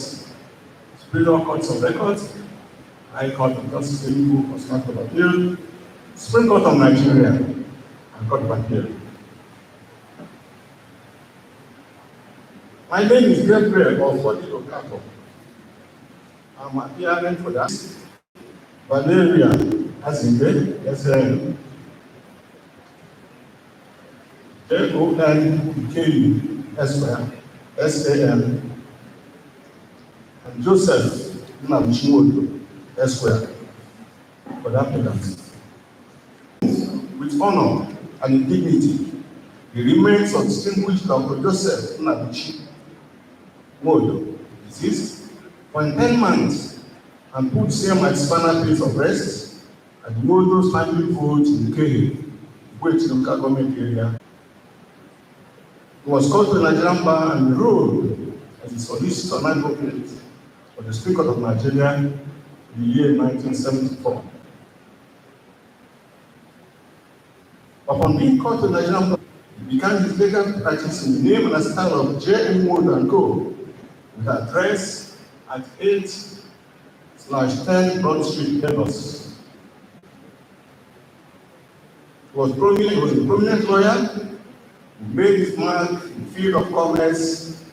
Superior Courts of Records, High Court of Justice Enugu, Court of Appeal, Supreme Court of Nigeria, and Court of Appeal. My name is Gabriel of Valedictory. I'm appearing for that. Valeria, as in bed, SN. JONKU, Esquire, SAM. And Joseph Nnabuchi, Esquire, for that applicant. With honor and dignity, the remains of distinguished Dr. Joseph Nnabuchi, Nwodo, deceased, for 10 months, and put him at spinal place of rest at Nwodo's family vote in Kehi, which local government area. He was called to the Nigerian bar and enrolled as a solicitor and advocate for the Speaker of Nigeria in the year 1974. Upon being called to the Nigerian bar, he began his legal practice in the name and style of J. Nwodo and Co., with address at 8/10 Broad Street, Lagos. He was a prominent lawyer who made his mark in the field of commerce,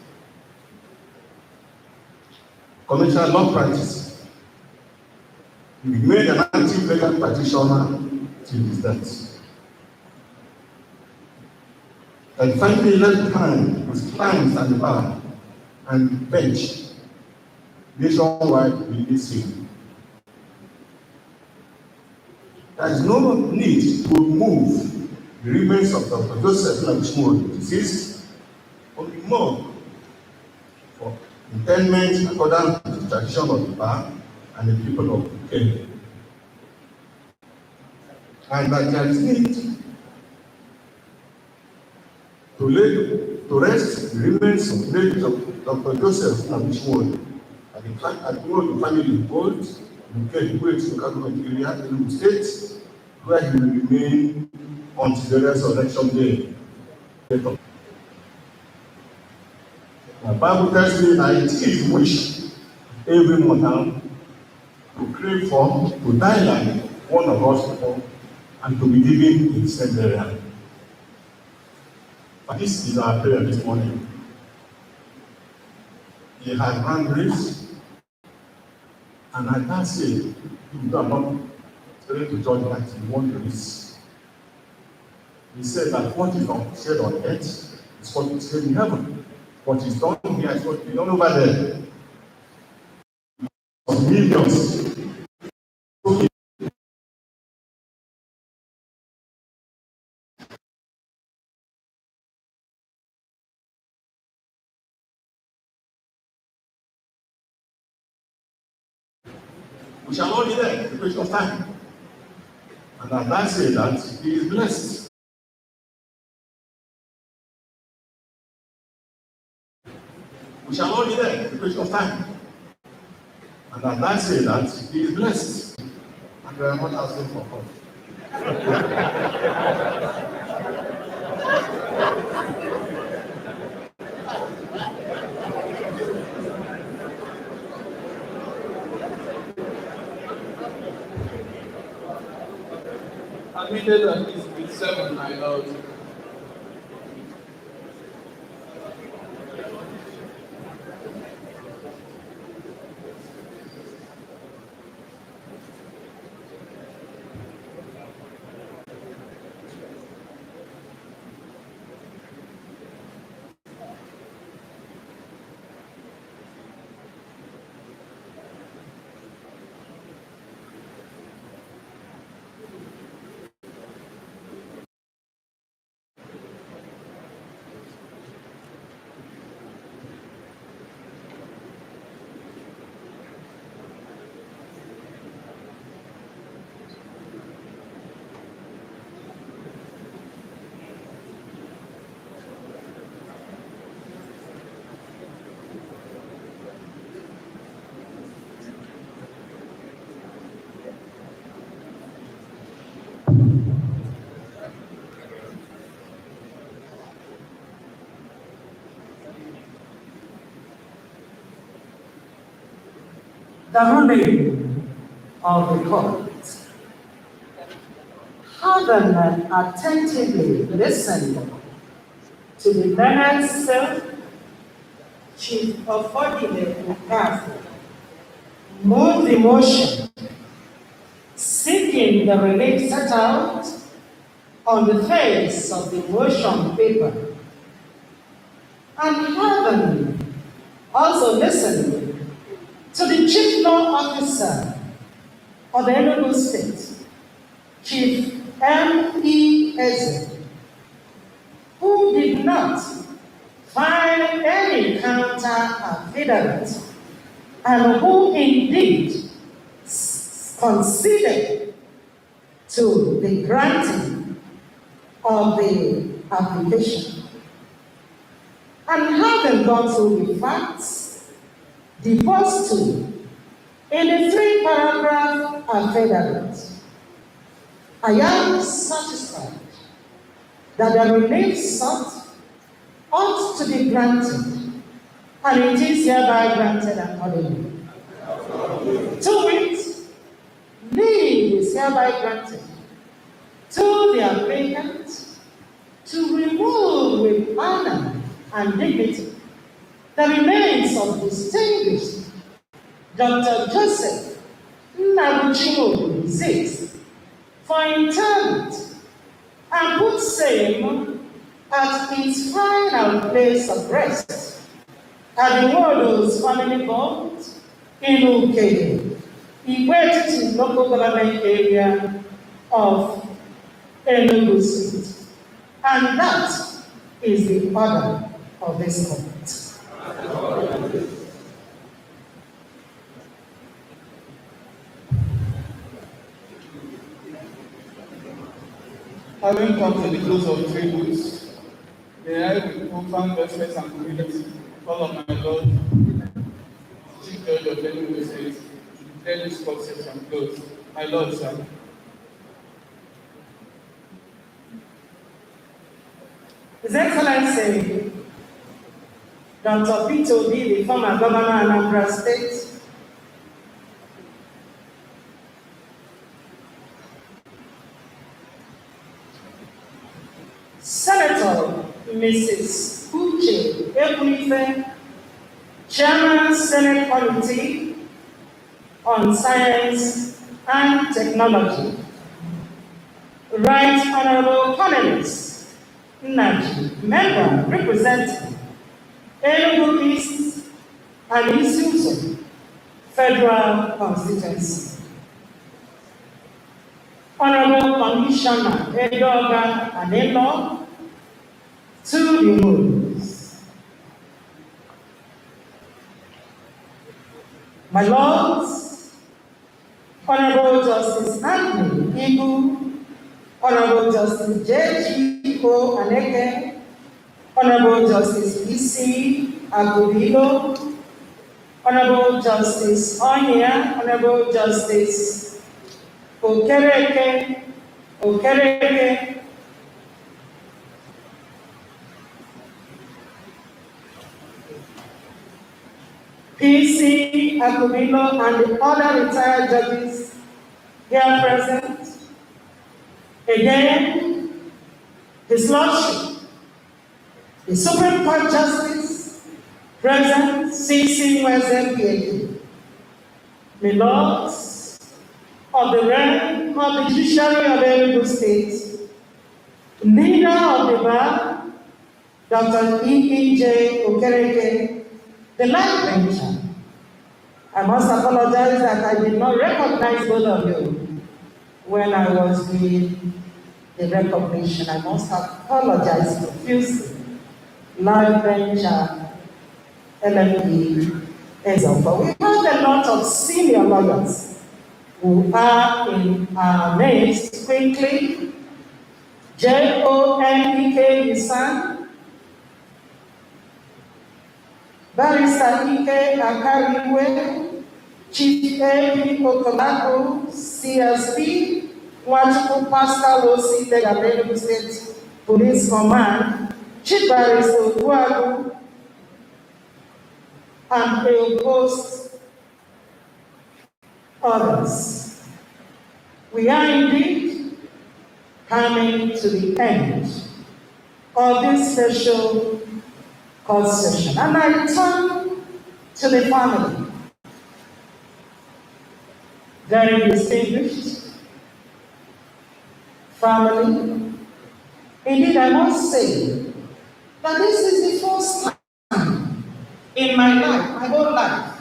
commercial law practice. He remained an active legal practitioner till his death. And finally left behind his clients at the bar and bench nationwide in this city. There is no need to move the remains of Dr. Joseph Nnabuchi, deceased, from the morgue for interment according to the tradition of the bar and the people of Kenya. And that there is need to rest the remains of the late Dr. Joseph Nnabuchi at the Nwodo family vote in Kehi, local government area in Enugu State, where he will remain until the resurrection day. The Bible tells me that it is wish every mortal to crave for, to die like one of God's people, and to be given in the same burial. But this is our prayer this morning. He had run race, and I can't say you are not ready to judge that in one race. He said that what is said on earth is what is said in heaven. What is done here is what is done over there. Millions We shall not be there, the question of time. And as I say that, he is blessed. We shall not be there, the question of time. And as I say that, he is blessed. And we are not asking for help. Admitted that is with 7, my Lord. The ruling of the court. Having attentively listened to the learned Chief of Ordinary Council, move the motion seeking the relief set out on the face of the motion paper, and having also listened to the Chief Law Officer of the Enugu State, Chief M.E. Eze, who did not find any counter affidavit, and who indeed conceded to the granting of the application. And having gone through the facts deposed to in the 3-paragraph affidavit, I am satisfied that the relief sought ought to be granted, and it is hereby granted accordingly. 2 weeks, leave is hereby granted to the applicant to remove with honor and dignity the remains of distinguished Dr. Joseph Nnabuchi 6 for interment, and put same at its final place of rest at the Nwodo's family vault in Ukene, Iwetiti local government area of Enugu State. And that is the order of this court. Having come to the close of tributes, may I with profound respect and humility call on my Lord, Chief Judge of Enugu State, to declare this court session closed. My Lord, sir. His Excellency, Dr. Peter Obi, the former governor of Anambra State, Senator Mrs. Uche Ekwunife, Chairman Senate Committee on Science and Technology, Right Honorable Cornelius Nnabuchi, member representing Enugu East and Isuzu Federal Constituency, Honorable Commissioner Edoga Anelo, to the rules. My lords, Honorable Justice Anthony Ibu, Honorable Justice J.G.O. Aneke, Honorable Justice E.C. Agubilo, Honorable Justice Onya, Honorable Justice Okereke, PC Agubilo, and the other retired judges here present. Again, His Lordship, the Supreme Court Justice, present, C.C. Wesson, PhD. My lords of the realm of the judiciary of Enugu State, leader of the bar, Dr. E.E.J. Okereke, the light bencher. I must apologize that I did not recognize both of you when I was doing the recognition. I must apologize profusely. Light bencher, LMP, example. We have a lot of senior lawyers who are in our midst quickly. J.O.N.E.K. Nisan, Barrister Ike Akariwe, Chief A.P. Okomaku, CSP, Nwachukwu Pascal Osi, Enugu State Police Command, Chief Barrister Oguagu, and a host others. We are indeed coming to the end of this special court session. And I turn to the family. Very distinguished family. Indeed, I must say that this is the first time in my life, my whole life,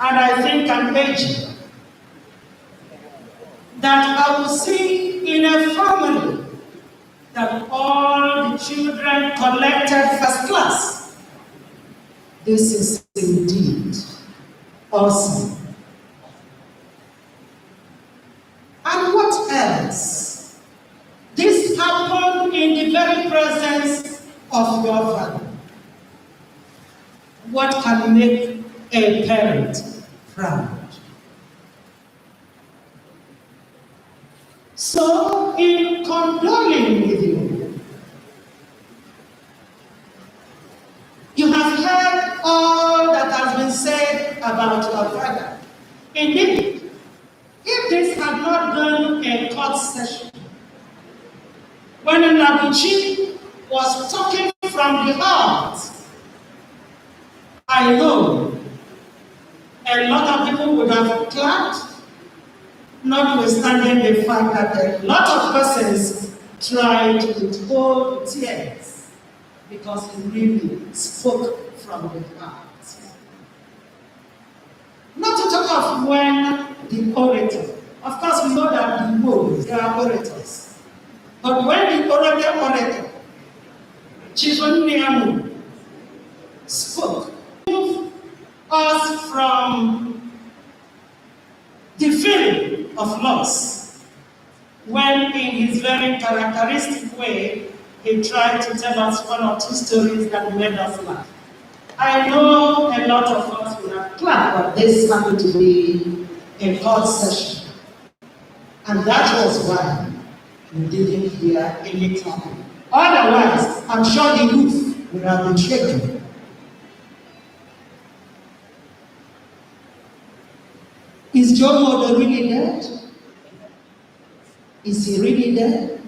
and I think I'm aging, that I will see in a family that all the children collected first class. This is indeed awesome. And what else? This happened in the very presence of your father. What can make a parent proud? So, in condoling with you, you have heard all that has been said about your father. Indeed, if this had not been a court session, when Nnabuchi was talking from the heart, I know a lot of people would have clapped, notwithstanding the fact that a lot of persons tried to withhold tears because he really spoke from the heart. Not to talk of when the orator, of course we know that the words, they are orators, but when the orator, Chief Nnabuchi, spoke, us from the feeling of loss, when in his very characteristic way, he tried to tell us one or two stories that made us laugh. I know a lot of us will have clapped, but this happened to be a court session. And that was why we didn't hear any clapping. Otherwise, I'm sure the roof would have been shaken. Is Nwodo really dead? Is he really dead?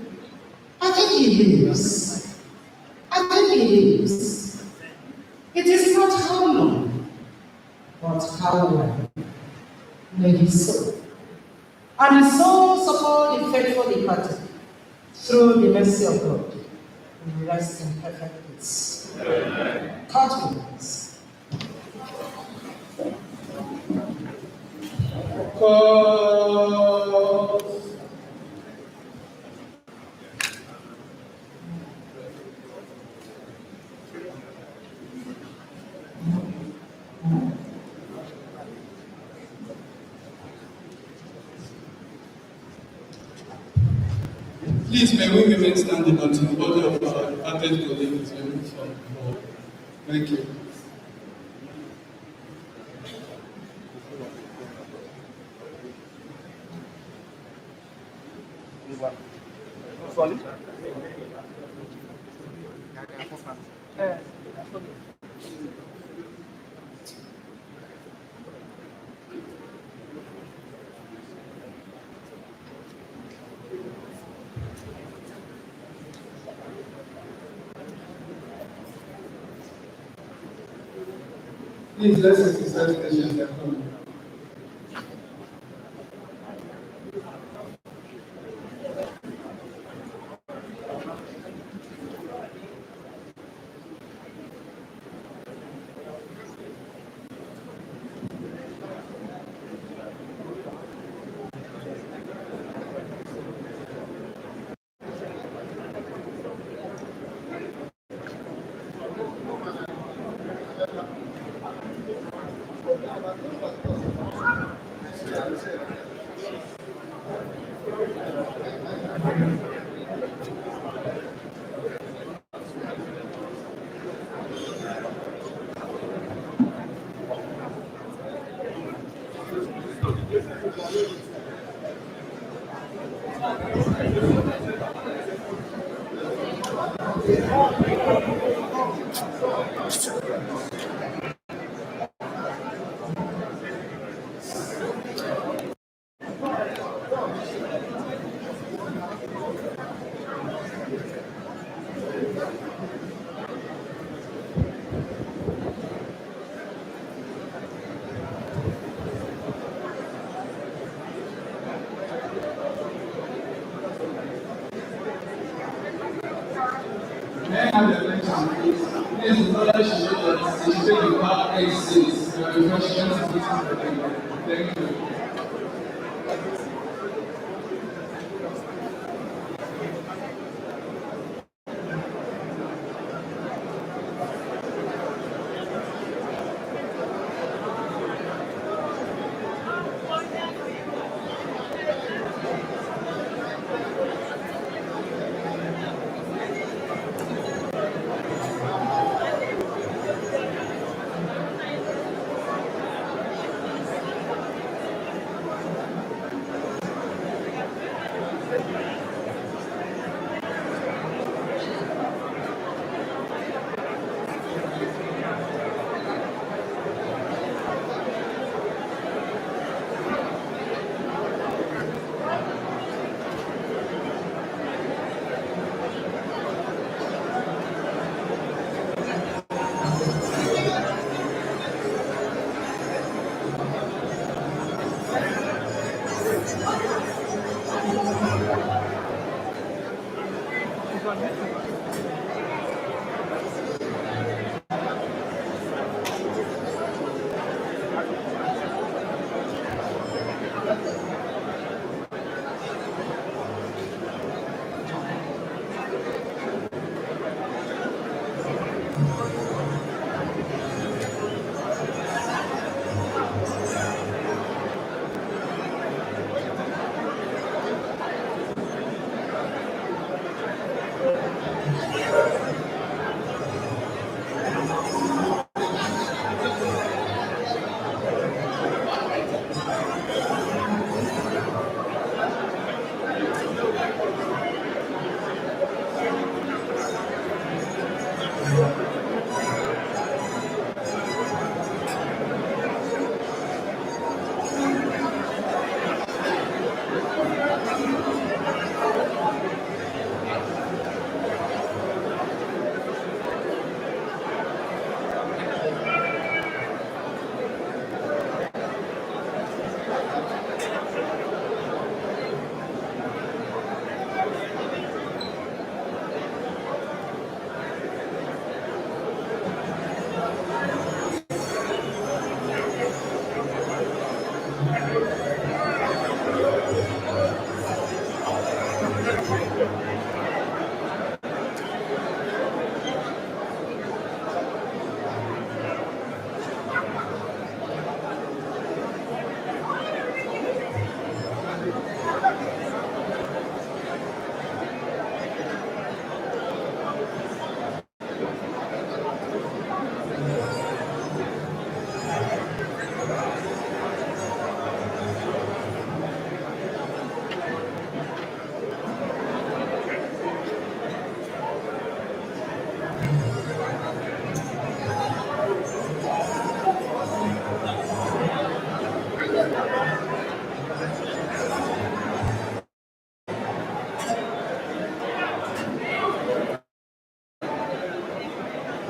I think he lives. I think he lives. It is not how long, but how well. May his soul. And his soul support the faithful departed through the mercy of God. We rest in perfect peace. God wills. Please, may we remain standing until the body of our departed colleague is removed from the hall. Thank you. Please, let's exercise patience and come. May I have your attention, please? Please, the brother should know that they should take the back exits. Your refreshments is waiting for them. Thank you.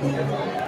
you.